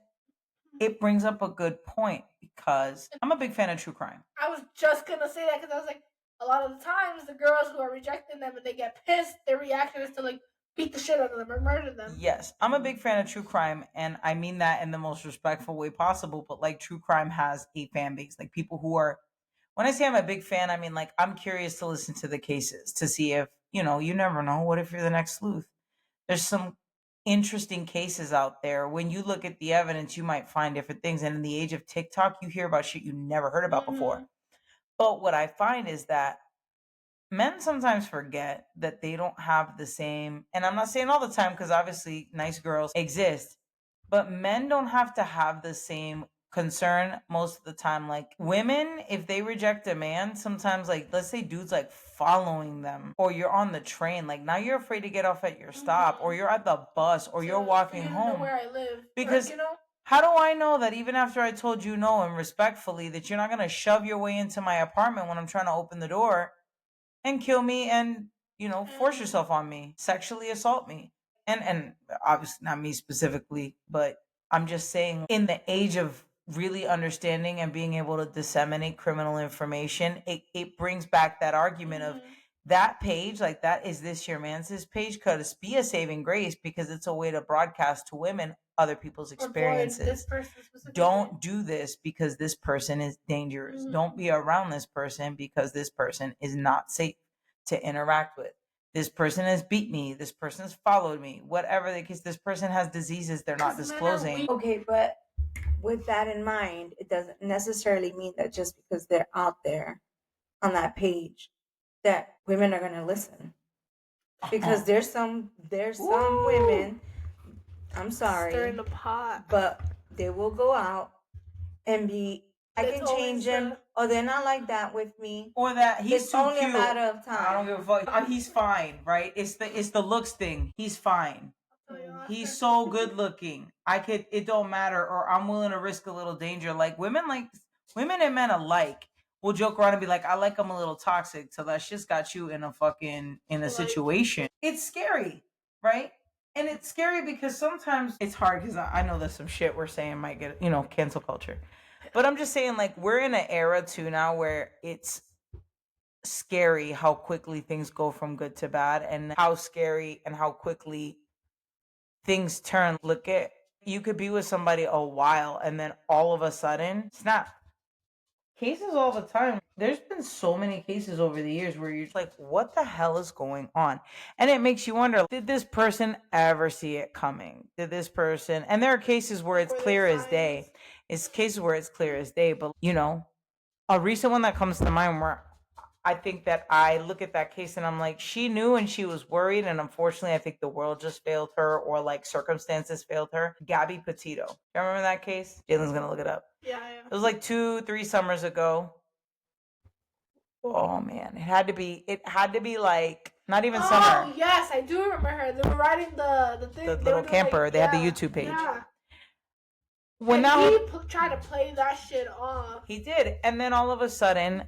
A: it brings up a good point because I'm a big fan of true crime.
C: I was just gonna say that because I was like, a lot of the times the girls who are rejecting them and they get pissed, their reaction is to like beat the shit out of them or murder them.
A: Yes, I'm a big fan of true crime, and I mean that in the most respectful way possible. But like, true crime has a fan base, like people who are. When I say I'm a big fan, I mean like I'm curious to listen to the cases to see if you never know. What if you're the next sleuth? There's some interesting cases out there. When you look at the evidence, you might find different things. And in the age of TikTok, you hear about shit you never heard about before.
C: Mhm.
A: But what I find is that men sometimes forget that they don't have the same, and I'm not saying all the time because obviously nice girls exist, but men don't have to have the same concern most of the time. Like women, if they reject a man, sometimes like let's say dudes like following them, or you're on the train, like now you're afraid to get off at your stop, or you're at the bus, or you're
C: So,
A: walking
C: you don't know
A: home.
C: where I live.
A: Because-
C: Or, you know,
A: How do I know that even after I told you no and respectfully that you're not gonna shove your way into my apartment when I'm trying to open the door and kill me and force yourself on me, sexually assault me? And obviously not me specifically, but I'm just saying in the age of really understanding and being able to disseminate criminal information, it brings back that argument of
C: mhm.
A: that page, like that is this your man's page, could be a saving grace because it's a way to broadcast to women other people's
C: Avoid
A: experiences.
C: this person specifically.
A: Don't do this because this person is dangerous.
C: Mhm.
A: Don't be around this person because this person is not safe to interact with. This person has beat me. This person has followed me. Whatever the case, this person has diseases they're not
C: 'Cause men are
A: disclosing.
C: weak.
B: Okay, but with that in mind, it doesn't necessarily mean that just because they're out there on that page that women are gonna listen. Because there's some
A: Ooh.
B: women, I'm
C: Stirring
B: sorry,
C: the pot.
B: but they will go out and be I
C: It's
B: can
C: always
B: change them,
C: the-
B: or they're not like that with me.
A: Or that he's
B: It's
A: too
B: only
A: cute.
B: a matter of
A: I don't
B: time.
A: give a fuck. He's fine, right? It's the looks thing. He's fine.
C: I'll tell you after.
A: He's so good looking. It don't matter, or I'm willing to risk a little danger. Like women and men alike will joke around and be like, I like him a little toxic, so that shit's got you in a
C: Like-
A: situation. It's scary, right? And it's scary because sometimes it's hard because I know there's some shit we're saying might get, cancel culture. But I'm just saying, like, we're in an era too now where it's scary how quickly things go from good to bad, and how scary and how quickly things turn. Look at, you could be with somebody a while and then all of a sudden snap. Cases all the time. There's been so many cases over the years where you're just like, what the hell is going on? And it makes you wonder, did this person ever see it coming? Did this person, and there are cases where it's
C: Were there
A: clear as day.
C: signs?
A: It's cases where it's clear as day, but a recent one that comes to mind where I think that I look at that case and I'm like, she knew and she was worried, and unfortunately I think the world just failed her, or like circumstances failed her. Gabby Petito. You remember that case? Jalen's gonna look it up.
C: Yeah.
A: It was like 2-3 summers ago. Oh man, it had to be like Not even
C: Oh
A: Summer.
C: yes, I do remember her. They were riding the thing.
A: The
C: they
A: little
C: were doing,
A: camper. They had the
C: yeah,
A: YouTube page.
C: Yeah.
A: When
C: And
A: that
C: he tried to play that shit off.
A: he did, and then all of a sudden,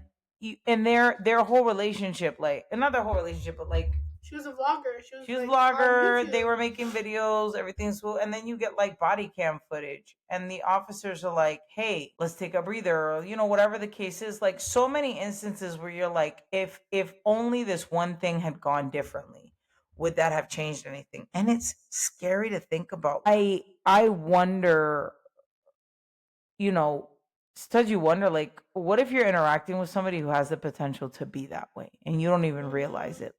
A: in their whole relationship, like not their whole relationship, but like
C: She was a vlogger.
A: she was a
C: like, on
A: vlogger. They
C: YouTube.
A: were making videos. Everything's cool, and then you get like body cam footage, and the officers are like, "Hey, let's take a breather," or whatever the case is. Like so many instances where you're like, if only this one thing had gone differently, would that have changed anything? And it's scary to think about. I wonder, sometimes you wonder, like, what if you're interacting with somebody who has the potential to be that way and you don't even realize it?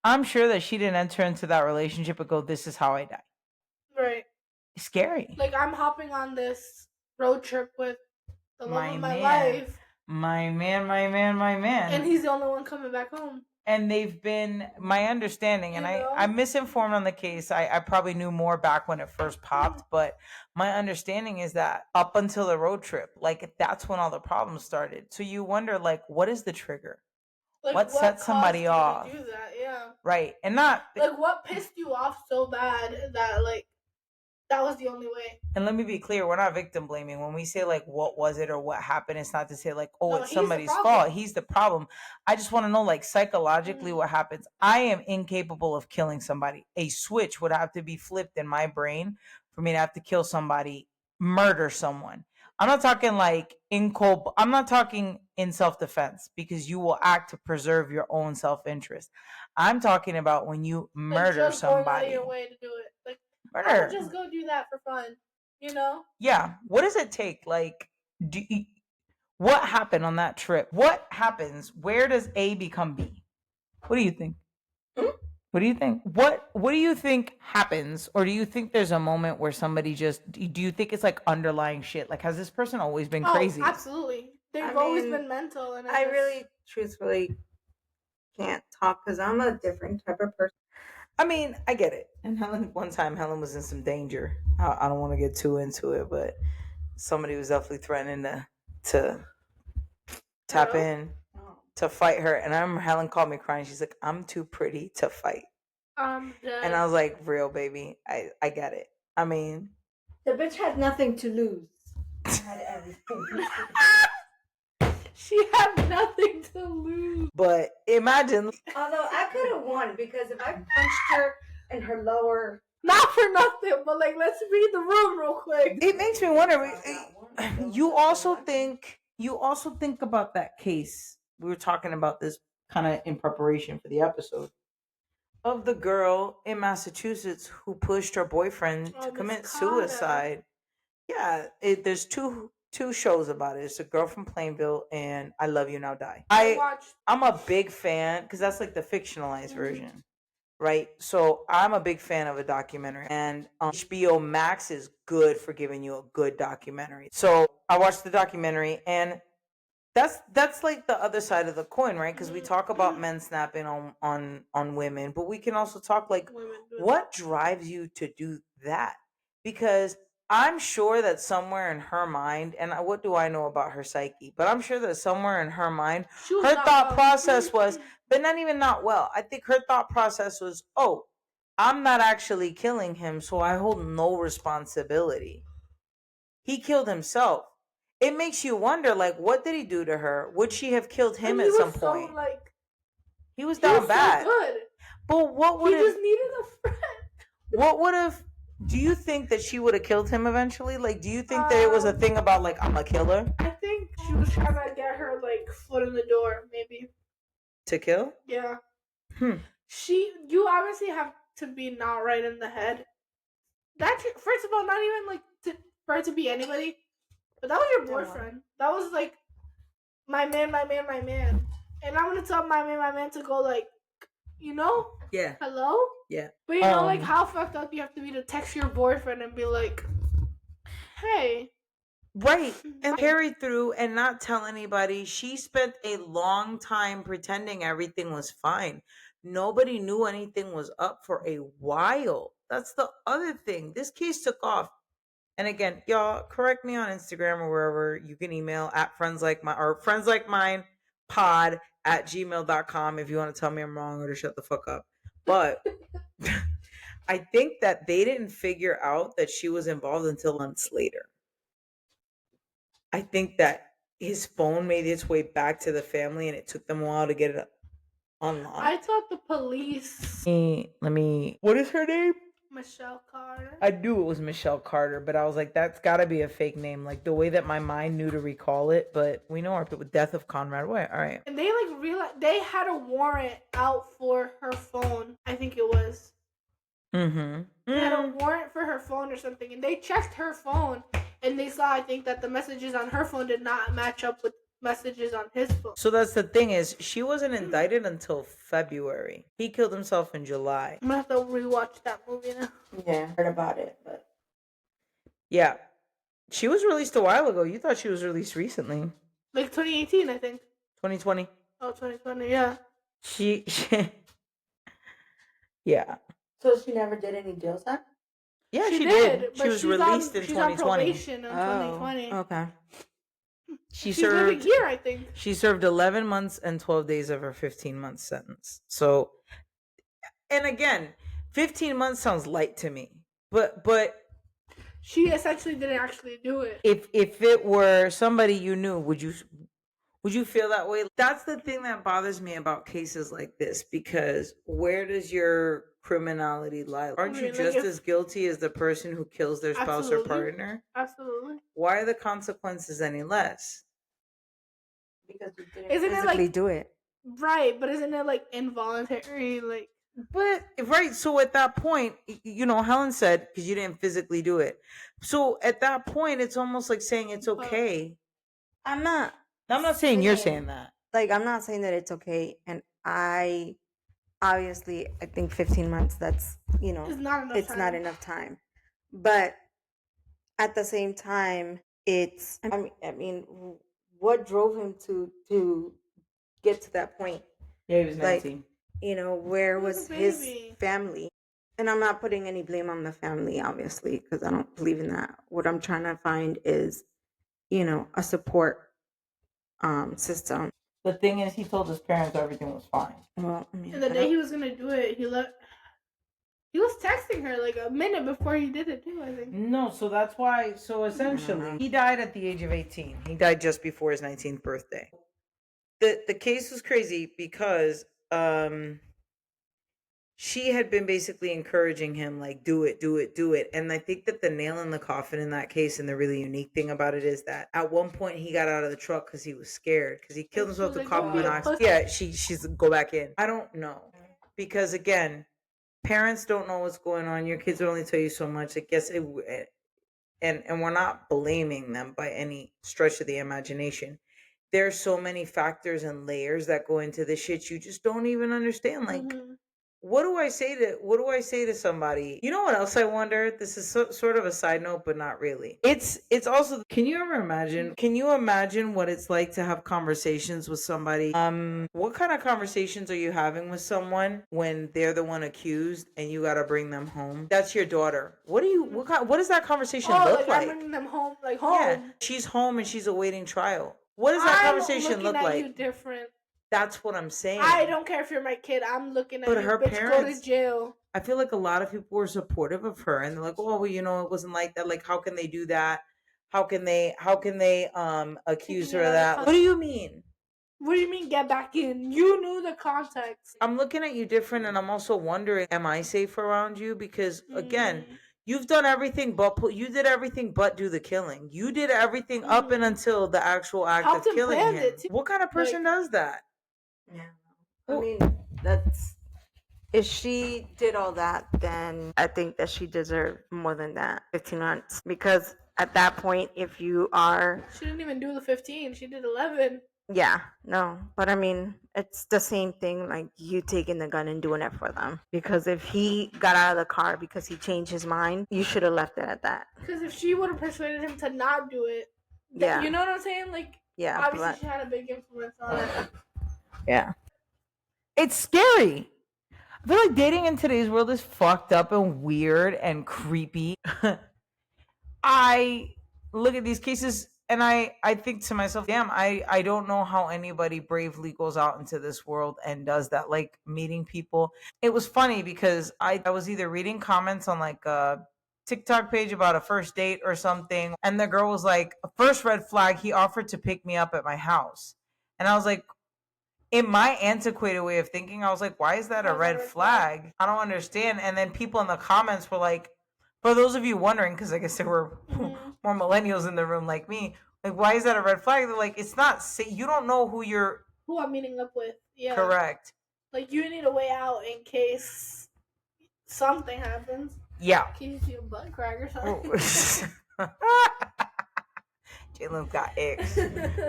A: I'm sure that she didn't enter into that relationship and go, "This is how I die."
C: Right.
A: It's scary.
C: Like I'm hopping on this road trip with the love
A: My
C: of my
A: man.
C: life,
A: My man, my man, my man.
C: and he's the only one coming back home.
A: And they've been, my understanding, and
C: You know?
A: I'm misinformed on the case. I probably knew more back when it first popped, but my understanding is that up until the road trip, like that's when all the problems started. So you wonder, like, what is the trigger?
C: Like,
A: what set somebody
C: caused you to
A: off?
C: do that? Yeah.
A: Right. And not,
C: Like what pissed you off so bad that like that was the only way.
A: and let me be clear, we're not victim blaming. When we say like what was it or what happened, it's not to say like, oh,
C: No,
A: it's
C: he's the
A: somebody's
C: problem.
A: fault. He's the problem. I just want to know, like, psychologically what happens. I am incapable of killing somebody. A switch would have to be flipped in my brain for me to have to kill somebody, murder someone. I'm not talking like I'm not talking in self-defense, because you will act to preserve your own self-interest. I'm talking about when you murder
C: just going out of
A: somebody.
C: your way to do it. Like I
A: Murder.
C: would just go do that for fun. You know?
A: Yeah. What does it take? Like, what happened on that trip? What happens? Where does A become B? What do you think? What do you think? What do you think happens? Or do you think there's a moment where somebody just, do you think it's like underlying shit? Like, has this person always been crazy?
C: Absolutely. They've
D: I
C: always
D: mean,
C: been mental, and
D: I really, truthfully, can't talk because I'm a different type of person.
A: I mean, I get it. And one time Helen was in some danger. I don't want to get too into it, but somebody was definitely threatening to tap in to fight her. And I remember Helen called me crying. She's like, "I'm too pretty to fight."
C: I'm dead.
A: And I was like, "Real, baby. I get it." I mean,
E: the bitch had nothing to lose. She had everything.
C: She had nothing to lose.
A: but imagine.
E: Although I could have won because if I punched her in her lower,
C: Not for nothing, but like, let's read the room real quick.
A: It makes me wonder. You also think about that case. We were talking about this kind of in preparation for the episode of the girl in Massachusetts who pushed her boyfriend to commit suicide. Yeah, there's two shows about it. It's a girl from Plainville and I Love You Now Die. I'm a big fan because that's like the fictionalized version, right? So I'm a big fan of a documentary, and HBO Max is good for giving you a good documentary. So I watched the documentary, and that's like the other side of the coin, right? Because we talk about men snapping on women, but we can also talk like, what drives you to do that? Because I'm sure that somewhere in her mind, and what do I know about her psyche, but I'm sure that somewhere in her mind, her thought process was, but not even not well. I think her thought process was, oh, I'm not actually killing him, so I hold no responsibility. He killed himself. It makes you wonder, like, what did he do to her? Would she have killed him at some point? He was down bad.
C: So good.
A: But what would
C: he just needed a friend?
A: What would have? Do you think that she would have killed him eventually? Like, do you think that it was a thing about like, I'm a killer?
C: I think she was trying to get her like foot in the door, maybe.
A: To kill?
C: Yeah.
A: Hmm.
C: You obviously have to be not right in the head. That first of all, not even like for it to be anybody, but that was your boyfriend. That was like my man, and I'm gonna tell my man to go like,
A: Yeah.
C: hello.
A: Yeah.
C: But like how fucked up you have to be to text your boyfriend and be like, hey.
A: Right. And carry through and not tell anybody. She spent a long time pretending everything was fine. Nobody knew anything was up for a while. That's the other thing. This case took off. And again, y'all, correct me on Instagram or wherever you can email at friends like mine pod@gmail.com if you want to tell me I'm wrong or to shut the fuck up. But I think that they didn't figure out that she was involved until months later. I think that his phone made its way back to the family and it took them a while to get it unlocked.
C: I thought the police.
A: Let me. What is her name?
C: Michelle Carter.
A: I knew it was Michelle Carter, but I was like, that's got to be a fake name. Like the way that my mind knew to recall it, but we know her with Death of Conrad Way. All right.
C: And they like realized they had a warrant out for her phone. I think it was.
A: Mm-hmm.
C: They had a warrant for her phone or something, and they checked her phone, and they saw, I think, that the messages on her phone did not match up with messages on his phone.
A: So that's the thing is, she wasn't indicted until February. He killed himself in July.
C: I'm gonna have to rewatch that movie now.
B: Yeah, heard about it, but
A: Yeah. She was released a while ago. You thought she was released recently.
C: Like 2018, I think.
A: 2020.
C: Oh, 2020, yeah.
A: She yeah.
B: so she never did any jail time.
A: Yeah, she
C: did.
A: did.
C: But
A: She was
C: she's
A: released in
C: she's
A: 2020.
C: on probation in 2020.
B: Okay.
C: She's living here, I think.
A: She served 11 months and 12 days of her 15-month sentence. So, and again, 15 months sounds light to me. But
C: She essentially didn't actually do it.
A: if it were somebody you knew, would you feel that way? That's the thing that bothers me about cases like this, because where does your criminality lie? Aren't you
C: Like
A: just
C: if-
A: as guilty as the person who kills their spouse or
C: Absolutely.
A: partner?
C: Absolutely.
A: Why are the consequences any less?
B: Because you didn't
C: Isn't it
B: physically
C: like
B: do it.
C: right? But isn't it like involuntary? Like
A: But right, so at that point, Helen said because you didn't physically do it. So at that point, it's almost like saying it's okay.
D: I'm not
A: I'm not saying you're
D: saying-
A: saying that.
D: like I'm not saying that it's okay, and I think 15 months, that's
C: it's not enough.
D: it's not enough time. But at the same time, it's I mean what drove him to get to that point?
A: Yeah, he was
D: Like,
A: 19.
D: Where
C: He was
D: was
C: a
D: his
C: baby.
D: family? And I'm not putting any blame on the family, obviously, because I don't believe in that. What I'm trying to find is, a support system.
A: The thing is, he told his parents everything was fine.
D: Well, I mean,
C: And the day he was gonna do it, he was texting her like a minute before he did it too, I think.
A: No, so that's why. So essentially, he died at the age of 18. He died just before his 19th birthday. The case was crazy because she had been basically encouraging him, like, do it, do it, do it. And I think that the nail in the coffin in that case, and the really unique thing about it, is that at one point he got out of the truck because he was scared, because he killed
C: And she
A: himself
C: was
A: to
C: like,
A: carbon
C: "Go get a
A: monoxide.
C: pussy."
A: Yeah, she's go back in. I don't know, because again, parents don't know what's going on. Your kids will only tell you so much. I guess and we're not blaming them by any stretch of the imagination. There's so many factors and layers that go into this shit you just don't even understand. Like,
C: Mhm.
A: what do I say to somebody? You know what else I wonder? This is sort of a side note, but not really. It's also. Can you imagine what it's like to have conversations with somebody? What kind of conversations are you having with someone when they're the one accused and you got to bring them home? That's your daughter. What does that conversation look
C: I'm
A: like?
C: bringing them home, like home.
A: Yeah, she's home and she's awaiting trial. What does that
C: I'm
A: conversation
C: looking
A: look
C: at
A: like?
C: You different.
A: That's what I'm saying.
C: I don't care if you're my kid. I'm looking at
A: But
C: you.
A: her
C: Bitch, go
A: parents-
C: to jail.
A: I feel like a lot of people were supportive of her, and they're like, "Oh, well, it wasn't like that. Like, how can they do that? How can they accuse
C: Taking
A: her
C: it
A: of
C: out
A: that?
C: of
A: What do you mean?"
C: What do you mean get back in? You knew the context.
A: I'm looking at you different, and I'm also wondering, am I safe around you? Because again,
C: Mm.
A: you've done everything you did everything but do the killing. You did everything up and until the actual act
C: Helped
A: of
C: him
A: killing
C: plan
A: him.
C: it, too.
A: What kind of person does that?
D: Yeah. I mean, if she did all that, then I think that she deserved more than that, 15 months. Because at that point, if you are,
C: She didn't even do the 15. She did 11.
D: yeah, no. But I mean, it's the same thing like you taking the gun and doing it for them. Because if he got out of the car because he changed his mind, you should have left it at that.
C: Because if she would have persuaded him to not do it,
D: Yeah.
C: you know what I'm saying? Like,
D: Yeah,
C: obviously
D: but
C: she had a big influence on it.
A: Yeah. It's scary. I feel like dating in today's world is fucked up and weird and creepy. I look at these cases and I think to myself, damn, I don't know how anybody bravely goes out into this world and does that, like meeting people. It was funny because I was either reading comments on like a TikTok page about a first date or something, and the girl was like, first red flag, he offered to pick me up at my house. And I was like, in my antiquated way of thinking, I was like, why is that a red flag? I don't understand. And then people in the comments were like, for those of you wondering, because I guess there were more millennials in the room like me, like, why is that a red flag? They're like, it's not, you don't know who you're
C: Who I'm meeting up with. Yeah.
A: correct.
C: Like, you need a way out in case something happens.
A: Yeah.
C: In case you butt crack or something.
A: Jalen got icks.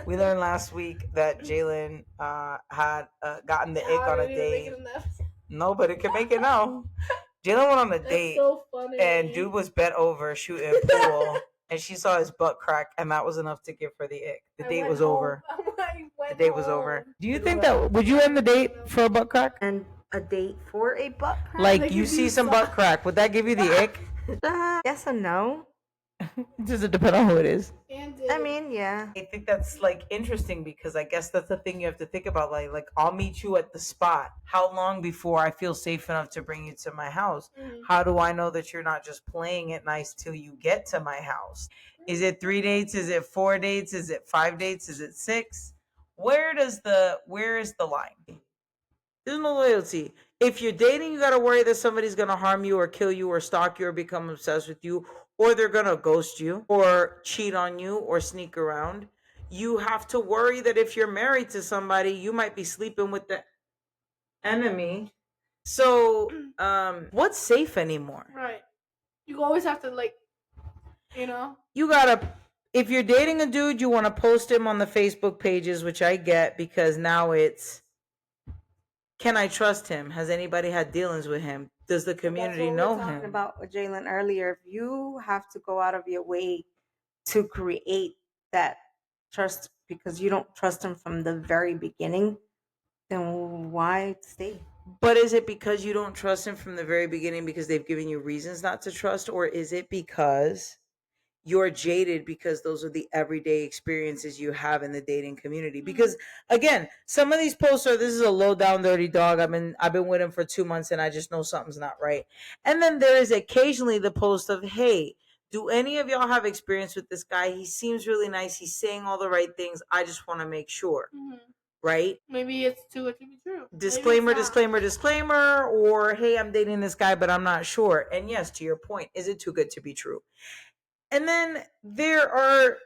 A: We learned last week that Jalen had gotten the ick on a date. Nobody can make it now. Jalen went on a date,
C: so funny.
A: and dude was bent over shooting pool, and she saw his butt crack, and that was enough to give her the ick. The date was over. The date was over. Do you think that, would you end the date for a butt crack?
D: And a date for a butt crack?
A: Like, you see some butt crack, would that give you the ick?
D: Yes and no.
A: Does it depend on who it is?
D: I mean, yeah.
A: I think that's like interesting because I guess that's the thing you have to think about. Like I'll meet you at the spot. How long before I feel safe enough to bring you to my house? How do I know that you're not just playing it nice till you get to my house? Is it 3 dates? Is it 4 dates? Is it 5 dates? Is it 6? Where is the line? There's no loyalty. If you're dating, you gotta worry that somebody's gonna harm you or kill you or stalk you or become obsessed with you, or they're gonna ghost you or cheat on you or sneak around. You have to worry that if you're married to somebody, you might be sleeping with the enemy. So, what's safe anymore?
C: Right. You always have to, like, you know?
A: You gotta, if you're dating a dude, you wanna post him on the Facebook pages, which I get because now it's, can I trust him? Has anybody had dealings with him? Does the community know
D: we were talking
A: him?
D: about with Jalen earlier. If you have to go out of your way to create that trust because you don't trust him from the very beginning, then why stay?
A: But is it because you don't trust him from the very beginning because they've given you reasons not to trust? Or is it because you're jaded because those are the everyday experiences you have in the dating community? Because again, some of these posts are, this is a low down dirty dog. I've been with him for 2 months and I just know something's not right. And then there is occasionally the post of, hey, do any of y'all have experience with this guy? He seems really nice. He's saying all the right things. I just want to make sure. Right?
C: Maybe it's too good to be true.
A: Disclaimer, or hey, I'm dating this guy, but I'm not sure. And yes, to your point, is it too good to be true? And then there are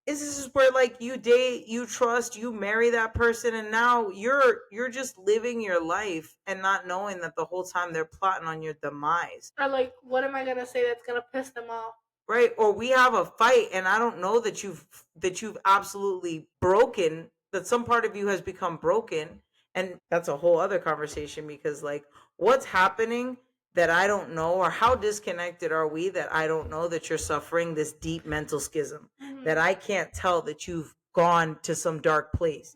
A: instances where like you date, you trust, you marry that person, and now you're just living your life and not knowing that the whole time they're plotting on your demise.
C: Or like, what am I gonna say that's gonna piss them off?
A: Right? Or we have a fight and I don't know that you've absolutely broken, that some part of you has become broken. And that's a whole other conversation because like what's happening that I don't know, or how disconnected are we that I don't know that you're suffering this deep mental schism, that I can't tell that you've gone to some dark place.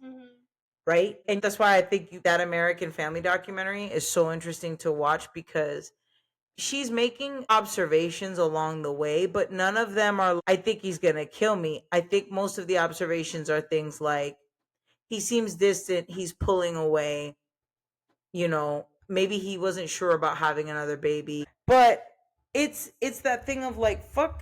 A: Right? And that's why I think that American Family documentary is so interesting to watch, because she's making observations along the way, but none of them are, I think he's going to kill me. I think most of the observations are things like, he seems distant, he's pulling away, you know, maybe he wasn't sure about having another baby. But it's that thing of like, fuck,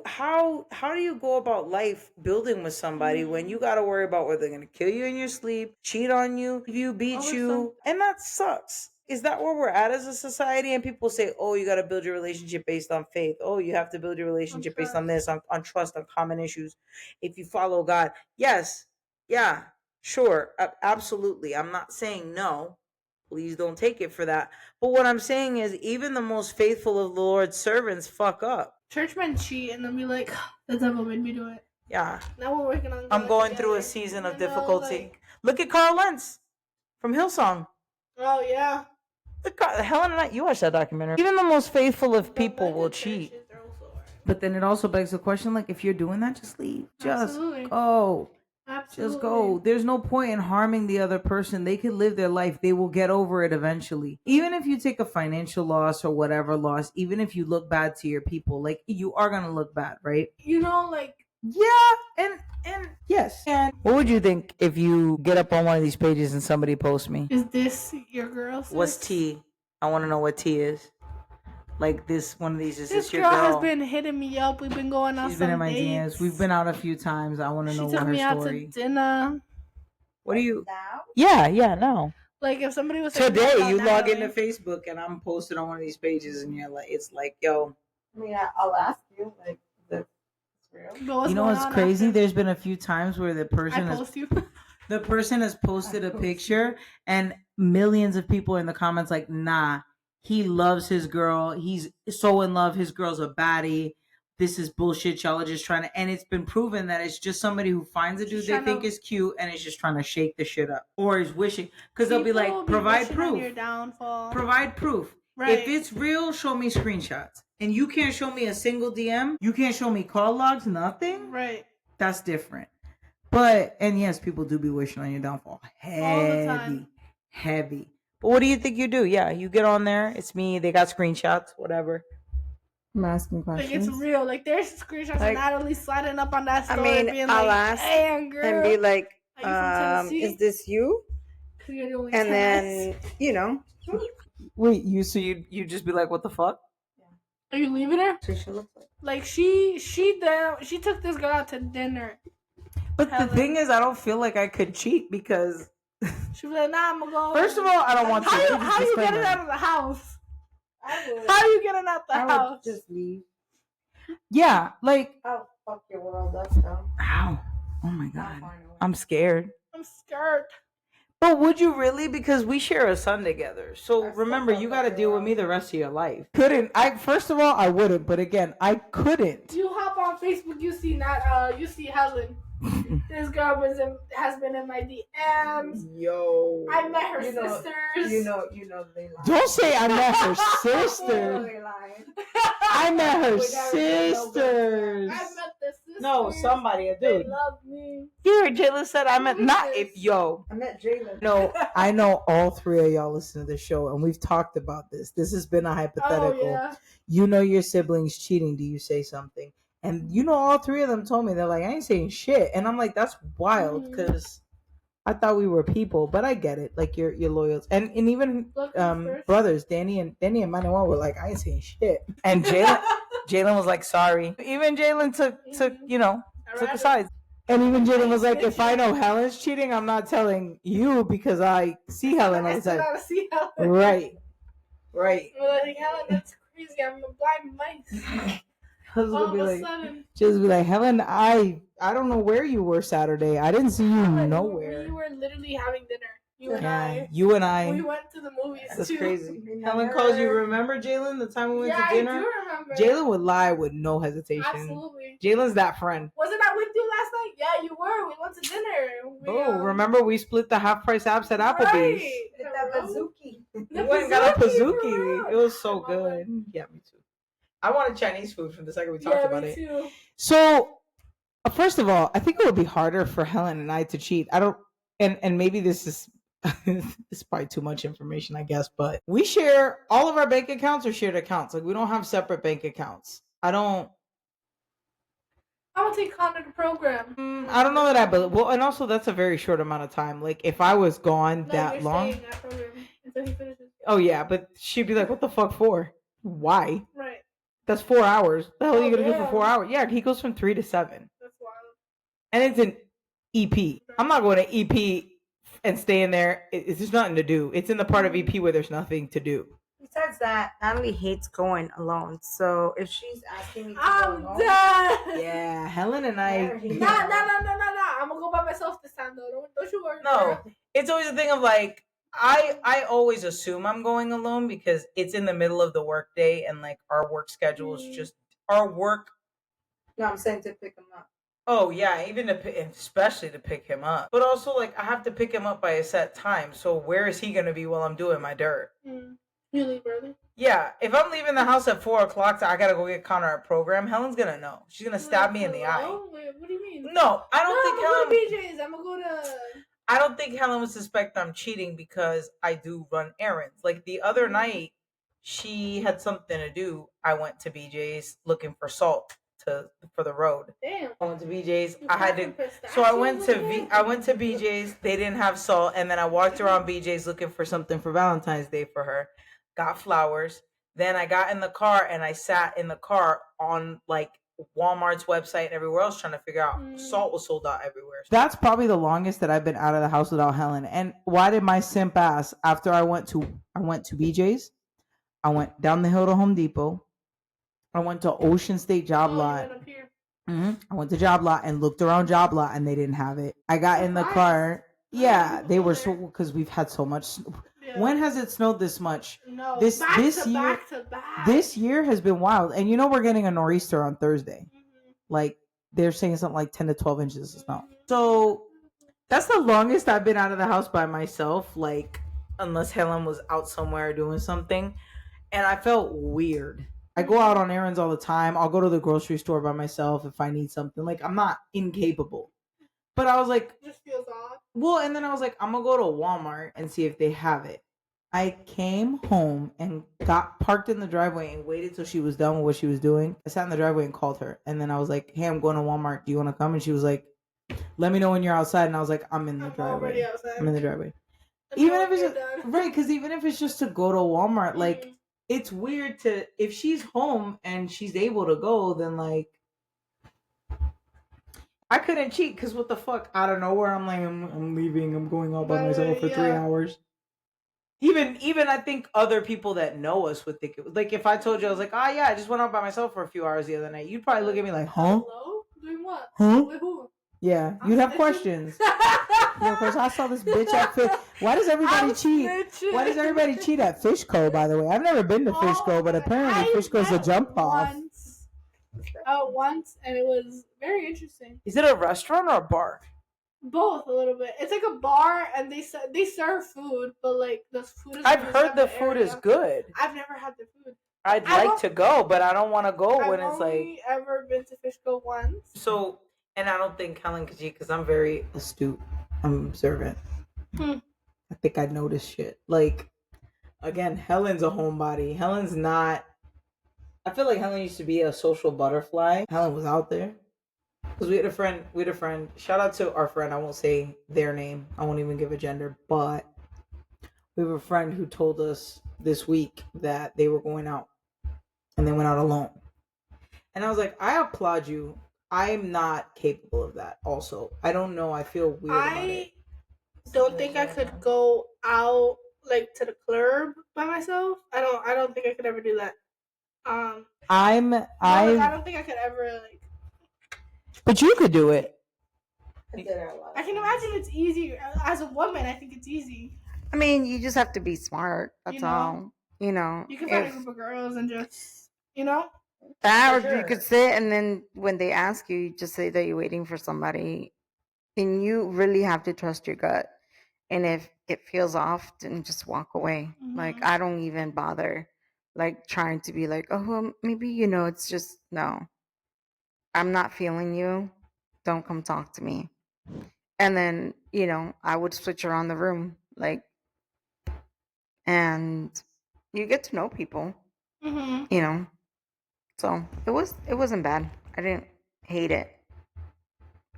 A: how do you go about life building with somebody when you got to worry about whether they're going to kill you in your sleep, cheat on you, beat you, and that sucks. Is that where we're at as a society? And people say, oh, you got to build your relationship based on faith. Oh, you have to build your relationship based on this, on trust, on common issues. If you follow God. Yes. Yeah, sure. Absolutely. I'm not saying no. Please don't take it for that. But what I'm saying is, even the most faithful of the Lord's servants fuck up.
C: Churchmen cheat and then be like, the devil made me do it.
A: Yeah.
C: Now we're working on.
A: I'm going through a season of difficulty. Look at Carl Lentz from Hillsong.
C: Oh yeah.
A: Helen and I, you watched that documentary. Even the most faithful of people will cheat. But then it also begs the question, like, if you're doing that, just leave. Just go.
C: Absolutely.
A: Just go. There's no point in harming the other person. They can live their life. They will get over it eventually. Even if you take a financial loss or whatever loss, even if you look bad to your people, like, you are going to look bad, right?
C: You know, like,
A: Yeah, and yes. And what would you think if you get up on one of these pages and somebody posts me?
C: Is this your girl?
A: What's
C: sis?
A: T? I want to know what T is. Like this one of these. Is
C: This
A: this your
C: girl
A: girl?
C: has been hitting me up. We've been going on
A: She's
C: some
A: been in my
C: dates.
A: DMs. We've been out a few times. I want to
C: She
A: know
C: took
A: what her
C: me out to
A: story.
C: dinner.
A: What do you?
E: Now?
A: Yeah, no.
C: Like if somebody was like,
A: Today
C: "What
A: you
C: about
A: log
C: Natalie?"
A: into Facebook and I'm posted on one of these pages and you're like, it's like, yo.
E: I mean, I'll ask you, like, that's real.
C: But what's
A: You know
C: going
A: what's
C: on
A: crazy?
C: after?
A: There's been a few times where the
C: I
A: person has
C: post you.
A: posted a picture and millions of people in the comments like, nah, he loves his girl. He's so in love. His girl's a baddie. This is bullshit. Y'all are just trying to, and it's been proven that it's just somebody who finds a dude
C: Just
A: they
C: trying
A: think
C: to-
A: is cute and is just trying to shake the shit up or is wishing because they'll be
C: People
A: like, provide
C: wishing on
A: proof.
C: your downfall.
A: Provide proof.
C: Right.
A: If it's real, show me screenshots. And you can't show me a single DM. You can't show me call logs, nothing.
C: Right.
A: That's different. But, and yes, people do be wishing on your downfall.
C: All the time.
A: Heavy. But what do you think you do? Yeah, you get on there. It's me. They got screenshots, whatever. I'm asking
C: Like
A: questions.
C: it's real. Like there's screenshots
D: Like-
C: of Natalie sliding up on that
D: I
C: story,
D: mean,
C: being
D: I'll
C: like,
D: ask
C: "Hey, girl,
D: and be like,
C: are you from Tennessee?
D: is this you?
C: 'Cause you're the only
D: And
C: 10.
D: then,
A: Wait, you just be like, what the fuck?
C: Are you leaving her?
E: So she looks like.
C: Like she took this girl out to dinner.
A: But the
C: Helen.
A: thing is, I don't feel like I could cheat because,
C: She was like, "Nah, I'm gonna go."
A: first of all, I don't want to.
C: how you
A: Just
C: getting
A: disclaimer.
C: out of the house?
E: I would.
C: How you getting out the
E: I
C: house?
E: would just leave.
A: Yeah, like,
E: I'll fuck your world up, though.
A: ow. Oh my
E: I'll
A: God.
E: find a way.
A: I'm scared.
C: I'm scared.
A: But would you really? Because we share a son together. So
E: I still
A: remember,
E: don't
A: you
E: know
A: got to
E: if
A: deal
E: you're
A: with me the
E: wrong.
A: rest of your life. Couldn't I? First of all, I wouldn't. But again, I couldn't.
C: You hop on Facebook, you see Helen. This girl has been in my DMs.
A: Yo.
C: I met her
E: You know-
C: sisters.
E: You know they lie.
A: Don't say I met her
E: You know
A: sister.
E: they lie.
A: I met her
E: Without
A: sisters.
C: I met the sisters.
A: No, somebody, a
C: They
A: dude.
C: love me.
A: Here, Jayla said I met.
C: Who is
A: Not
C: this?
A: if yo.
E: I met Jalen.
A: No, I know all three of y'all listen to the show, and we've talked about this. This has been a hypothetical.
C: Oh yeah.
A: You know your siblings cheating. Do you say something? And you know, all three of them told me they're like, I ain't saying shit. And I'm like, that's wild
C: Mhm.
A: because I thought we were people, but I get it. Like you're loyal, and even
C: Look who's first.
A: brothers, Danny and Manuel were like, I ain't saying shit. And Jalen was like, sorry. Even Jalen took took
C: Alright.
A: the sides. And even Jalen was like, if I know Helen's cheating, I'm not telling you because I see Helen all
C: I
A: the
C: still
A: time.
C: gotta see Helen.
A: Right.
C: We're like, Helen, that's crazy. I'm a blind mice.
A: Helen's
C: All
A: gonna be
C: of a
A: like,
C: sudden,
A: just be like, Helen, I don't know where you were Saturday. I didn't see you
C: Helen,
A: nowhere.
C: we were literally having dinner. You and
A: Yeah, you and
C: I. We
A: I.
C: went to the movies
A: That's
C: too.
A: crazy.
E: Remember?
A: Helen calls you. Remember, Jalen, the time we went
C: Yeah,
A: to dinner?
C: I do remember.
A: Jalen would lie with no hesitation.
C: Absolutely.
A: Jalen's that friend.
C: Wasn't I with you last night? Yeah, you were. We went to dinner.
A: Oh, remember we split the half price apps at Applebee's.
C: Right.
E: Get that bazooki.
C: The
A: We went and got a
C: Pizookie,
A: Pizookie.
C: for real.
A: It was so
C: I love
A: good. Yeah, me too. I wanted Chinese food from the second we talked
C: Yeah,
A: about
C: me
A: it.
C: too.
A: So, first of all, I think it would be harder for Helen and I to cheat. I don't, and maybe this is this is probably too much information, I guess, but we share all of our bank accounts are shared accounts. Like we don't have separate bank accounts. I don't
C: take Connor to program.
A: I don't know that I believe. Well, and also that's a very short amount of time. Like if I was gone
C: No,
A: that
C: you're
A: long,
C: staying at program until he finishes.
A: oh yeah, but she'd be like, "What the fuck for? Why?
C: Right.
A: That's 4 hours. The hell are you
C: Oh,
A: gonna do for
C: yeah.
A: 4 hours? Yeah, he goes from 3 to 7,
C: That's wild.
A: and it's an EP. I'm not going to EP and staying there. It's just nothing to do. It's in the part of EP where there's nothing to do.
D: Besides that, Natalie hates going alone. So if she's asking me to go
C: I'm
D: alone,
C: done.
A: Yeah, Helen and I.
E: Yeah.
C: Nah. I'm gonna go by myself this time though. Don't you worry.
A: No,
C: girl.
A: it's always a thing of like I always assume I'm going alone because it's in the middle of the workday and like our work schedule is just our work.
E: No, I'm saying to pick him up.
A: Oh yeah, even especially to pick him up, but also like I have to pick him up by a set time. So where is he gonna be while I'm doing my dirt?
C: You leave early.
A: Yeah, if I'm leaving the house at 4 o'clock, so I gotta go get Connor at program. Helen's gonna know. She's gonna stab me in the eye.
C: Oh, wait, what do you mean?
A: No, I don't think
C: I'm
A: Helen.
C: gonna go to BJ's. I'm gonna go to.
A: I don't think Helen would suspect I'm cheating because I do run errands. Like the other night, she had something to do. I went to BJ's looking for salt for the road.
C: Damn.
A: I went to BJ's.
C: You
A: I had
C: put
A: to.
C: some
A: So I went to
C: pistachios in
A: I went to BJ's. They didn't have salt, and then I walked around BJ's looking for something for Valentine's Day for her. Got flowers. Then I got in the car and I sat in the car on like Walmart's website and everywhere else trying to figure out. Salt was sold out everywhere. That's probably the longest that I've been out of the house without Helen. And why did my simp ass after I went to BJ's? I went down the hill to Home Depot. I went to Ocean State Job
C: Oh, you
A: Lot.
C: went up here.
A: I went to Job Lot and looked around Job Lot and they didn't have it. I got in the
C: Surprised.
A: car. Yeah,
C: people
A: they
C: go
A: were
C: there.
A: so because we've had so much.
C: Yeah.
A: When has it snowed this much?
C: No.
A: this-
C: back
A: this
C: to
A: year-
C: back to back.
A: This year has been wild. And you know we're getting a nor'easter on Thursday.
C: Mhm.
A: Like they're saying something like 10 to 12 inches of snow. So that's the longest I've been out of the house by myself, like unless Helen was out somewhere doing something. And I felt weird. I go out on errands all the time. I'll go to the grocery store by myself if I need something. Like I'm not incapable. But I was like,
C: It just feels odd.
A: well, and then I was like, I'm gonna go to Walmart and see if they have it. I came home and got parked in the driveway and waited till she was done with what she was doing. I sat in the driveway and called her. And then I was like, hey, I'm going to Walmart. Do you want to come? And she was like, let me know when you're outside. And I was like, I'm in the
C: I'm already
A: driveway.
C: outside.
A: I'm in the driveway.
C: And
A: Even
C: now
A: if it's
C: you're
A: just,
C: done.
A: right, because even if it's just to go to Walmart, like
C: Mhm.
A: it's weird to if she's home and she's able to go, then like I couldn't cheat because what the fuck out of nowhere I'm like I'm leaving, I'm going out by
C: By the
A: myself
C: way,
A: for 3
C: yeah.
A: hours. Even I think other people that know us would think it was like if I told you I was like, oh yeah, I just went out by myself for a few hours the other night, you'd probably look at me like, huh?
C: Hello? Doing what?
A: Huh?
C: With who?
A: Yeah,
C: I'm
A: you'd have
C: snitching?
A: questions. Yeah, of course, I saw this bitch at Fish. Why does everybody
C: I'm
A: cheat?
C: snitching.
A: Why does everybody cheat at Fishco? By the way, I've never been to Fishco, but apparently
C: I
A: Fishco's a
C: went
A: jump off.
C: Once, and it was very interesting.
A: Is it a restaurant or a bar?
C: Both a little bit. It's like a bar, and they serve food, but like the food is.
A: I've
C: in a
A: heard the
C: separate
A: food is
C: area.
A: good.
C: I've never had the food.
A: I'd
C: I
A: like
C: don't-
A: to go, but I don't want to go when
C: I've
A: it's like
C: only ever been to Fishco once.
A: so. And I don't think Helen could cheat because I'm very astute. I'm observant.
C: Hmm.
A: I think I notice shit. Like again, Helen's a homebody. Helen's not. I feel like Helen used to be a social butterfly. Helen was out there because we had a friend. Shout out to our friend. I won't say their name. I won't even give a gender. But we have a friend who told us this week that they were going out, and they went out alone. And I was like, I applaud you. I'm not capable of that. Also, I don't know. I feel weird about it.
C: I don't think I could go out like to the club by myself. I don't think I could ever do that. I don't think I could ever like.
A: But you could do it.
E: I did it a lot.
C: I can imagine it's easy as a woman. I think it's easy.
D: I mean, you just have to be smart. That's
C: You know?
D: all. You know,
C: You can find a
D: if
C: group of girls and just
D: that, or
A: For
D: you
A: sure.
D: could sit and then when they ask you, you just say that you're waiting for somebody, and you really have to trust your gut. And if it feels off, then just walk away. Like
C: Mhm.
D: I don't even bother, like trying to be like, oh, well, maybe it's just no. I'm not feeling you. Don't come talk to me. And then I would switch around the room, like, and you get to know people.
C: Mm-hmm.
D: So it wasn't bad. I didn't hate it.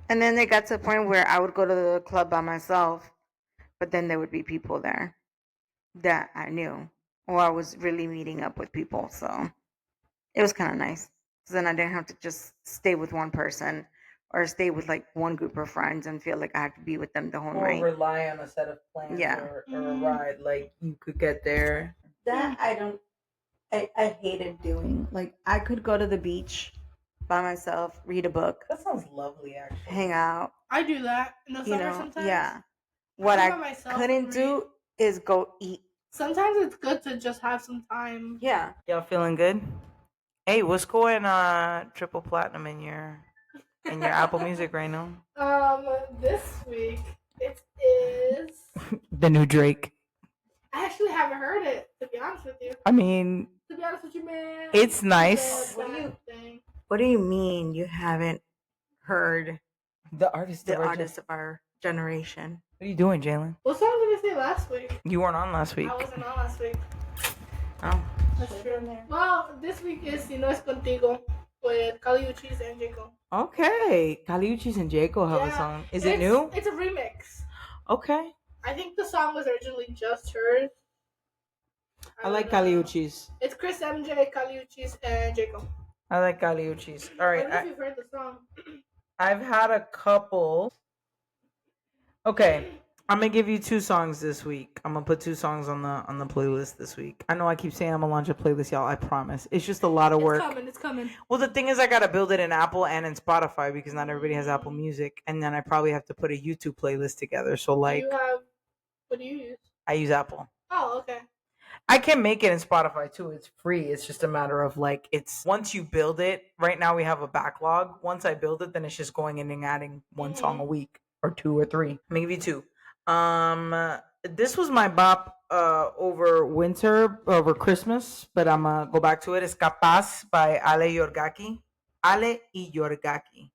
D: And then it got to a point where I would go to the club by myself, but then there would be people there that I knew, or I was really meeting up with people. So it was kind of nice. So then I didn't have to just stay with one person or stay with like one group of friends and feel like I had to be with them the whole
A: Or
D: night.
A: rely on a set of plans
D: Yeah.
A: or a
C: Mhm.
A: ride. Like you could get there.
D: That I hated doing. Like I could go to the beach by myself, read a book,
A: That sounds lovely, actually.
D: hang out,
C: I do that in the summer sometimes.
D: yeah. What
C: go
D: I
C: by myself
D: couldn't
C: and
D: do
C: read.
D: is go eat.
C: Sometimes it's good to just have some time.
D: Yeah.
A: Y'all feeling good? Hey, what's going triple platinum in your Apple Music right now?
C: This week it is.
A: The new Drake.
C: I actually haven't heard it, to be honest with you.
A: I mean,
C: To be honest with you, man.
A: it's nice.
D: What do you mean you haven't heard
A: The artist.
D: the artist of our generation?
A: What are you doing, Jalen?
C: What song did I say last week?
A: You weren't on last week.
C: I wasn't on last week.
A: Oh.
C: That's true. Well, this week is Si No Es Contigo. with Kali Uchis and J. Cole.
A: Okay, Kali Uchis and Jaco have a
C: Yeah,
A: song. Is
C: and
A: it new?
C: It's a remix.
A: Okay,
C: I think the song was originally just hers.
A: I like
C: don't
A: Kali
C: know.
A: Uchis.
C: It's Chris MJ, Kali Uchis, and J. Cole.
A: I like Kali Uchis. All
C: I
A: right,
C: don't know if you've heard the song.
A: I've had a couple. Okay, I'm gonna give you 2 songs this week. I'm gonna put 2 songs on the playlist this week. I know I keep saying I'm gonna launch a playlist, y'all. I promise. It's just a lot of work.
C: It's coming.
A: Well, the thing is, I gotta build it in Apple and in Spotify because not everybody has Apple Music, and then I probably have to put a YouTube playlist together. So, like,
C: What do you use?
A: I use Apple.
C: Oh, okay.
A: I can make it in Spotify too. It's free. It's just a matter of like, it's once you build it. Right now we have a backlog. Once I build it, then it's just going in and adding 1 song a week or 2 or 3. I'm gonna give you 2. This was my bop over Christmas, but I'm gonna go back to it. It's Capaz by Ale Yorgaki. Ale y Yorgaki.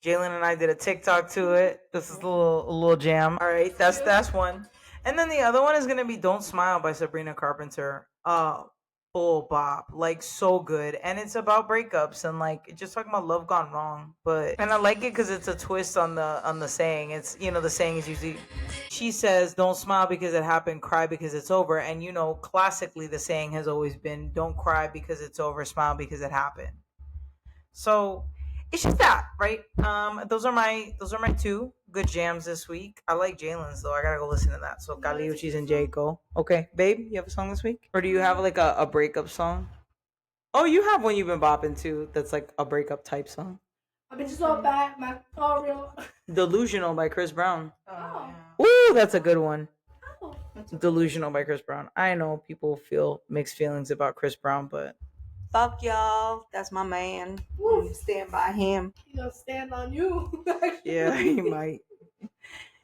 A: Jalen and I did a TikTok to it. This is a little jam. All right, that's one. And then the other one is gonna be "Don't Smile" by Sabrina Carpenter. Full bop, like so good, and it's about breakups and like just talking about love gone wrong. And I like it because it's a twist on the saying. It's the saying is usually she says, "Don't smile because it happened, cry because it's over." And classically the saying has always been, "Don't cry because it's over, smile because it happened." So it's just that, right? Those are my 2 good jams this week. I like Jalen's though. I gotta go listen to that. So Kali Uchis and J. Cole. Okay, babe, you have a song this week, or do you have like a breakup song? Oh, you have one you've been bopping to. That's like a breakup type song.
C: I've been so bad, my real.
A: Delusional by Chris Brown.
B: Oh.
A: Ooh, that's a good one.
C: Oh.
A: Delusional by Chris Brown. I know people feel mixed feelings about Chris Brown, but
D: Fuck y'all. That's my man.
C: Woo.
D: Stand by him.
C: He's gonna stand on you.
A: yeah, he might.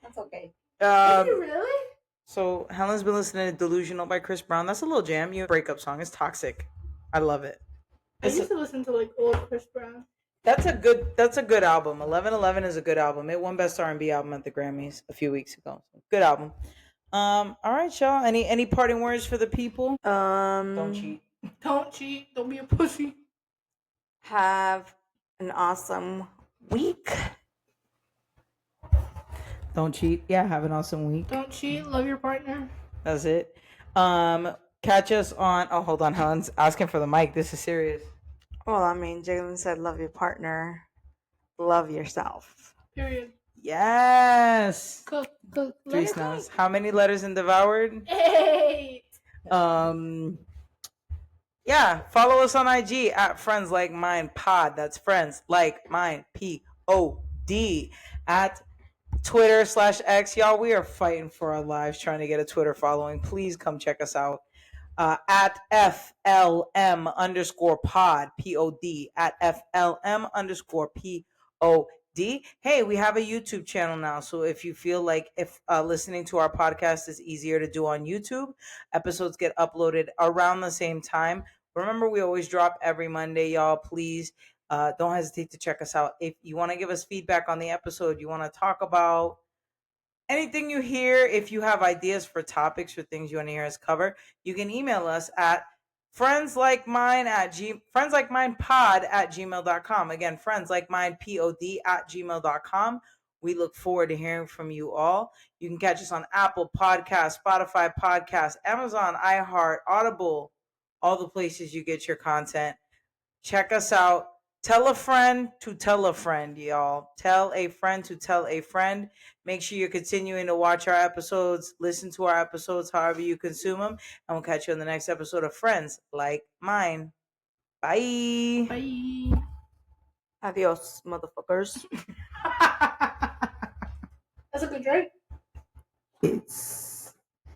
B: That's okay.
C: Is he really?
A: So Helen's been listening to "Delusional" by Chris Brown. That's a little jam. You breakup song. It's toxic. I love it.
C: I used to listen to like old Chris Brown.
A: That's a good album. 11:11 is a good album. It won Best R&B album at the Grammys a few weeks ago. Good album. All right, y'all. Any parting words for the people? Don't cheat.
C: Don't cheat. Don't be a pussy.
D: Have an awesome week.
A: Don't cheat. Yeah, have an awesome week.
C: Don't cheat. Love your partner.
A: That's it. Catch us on. Oh, hold on. Helen's asking for the mic. This is serious.
D: Well, I mean, Jalen said, love your partner, love yourself.
C: Period.
A: Yes.
C: Cook.
A: 3
C: Let it
A: snaps.
C: cook.
A: How many letters in Devoured?
C: 8.
A: Yeah, follow us on IG at Friends Like Mine Pod. That's Friends Like Mine POD. At Twitter/X. Y'all, we are fighting for our lives trying to get a Twitter following. Please come check us out. At FLM_pod POD. At FLM_POD. Hey, we have a YouTube channel now. So if you feel like if listening to our podcast is easier to do on YouTube, episodes get uploaded around the same time. Remember, we always drop every Monday, y'all. Please don't hesitate to check us out. If you want to give us feedback on the episode, you want to talk about anything you hear, if you have ideas for topics or things you want to hear us cover, you can email us at friendslikemindepod@gmail.com. Again, friendslikemindepod@gmail.com. We look forward to hearing from you all. You can catch us on Apple Podcasts, Spotify Podcasts, Amazon, iHeart, Audible, all the places you get your content. Check us out. Tell a friend to tell a friend, y'all. Tell a friend to tell a friend. Make sure you're continuing to watch our episodes, listen to our episodes however you consume them, and we'll catch you on the next episode of Friends Like Mine. Bye.
C: Bye.
D: Adios, motherfuckers.
C: That's a good drink.
A: It's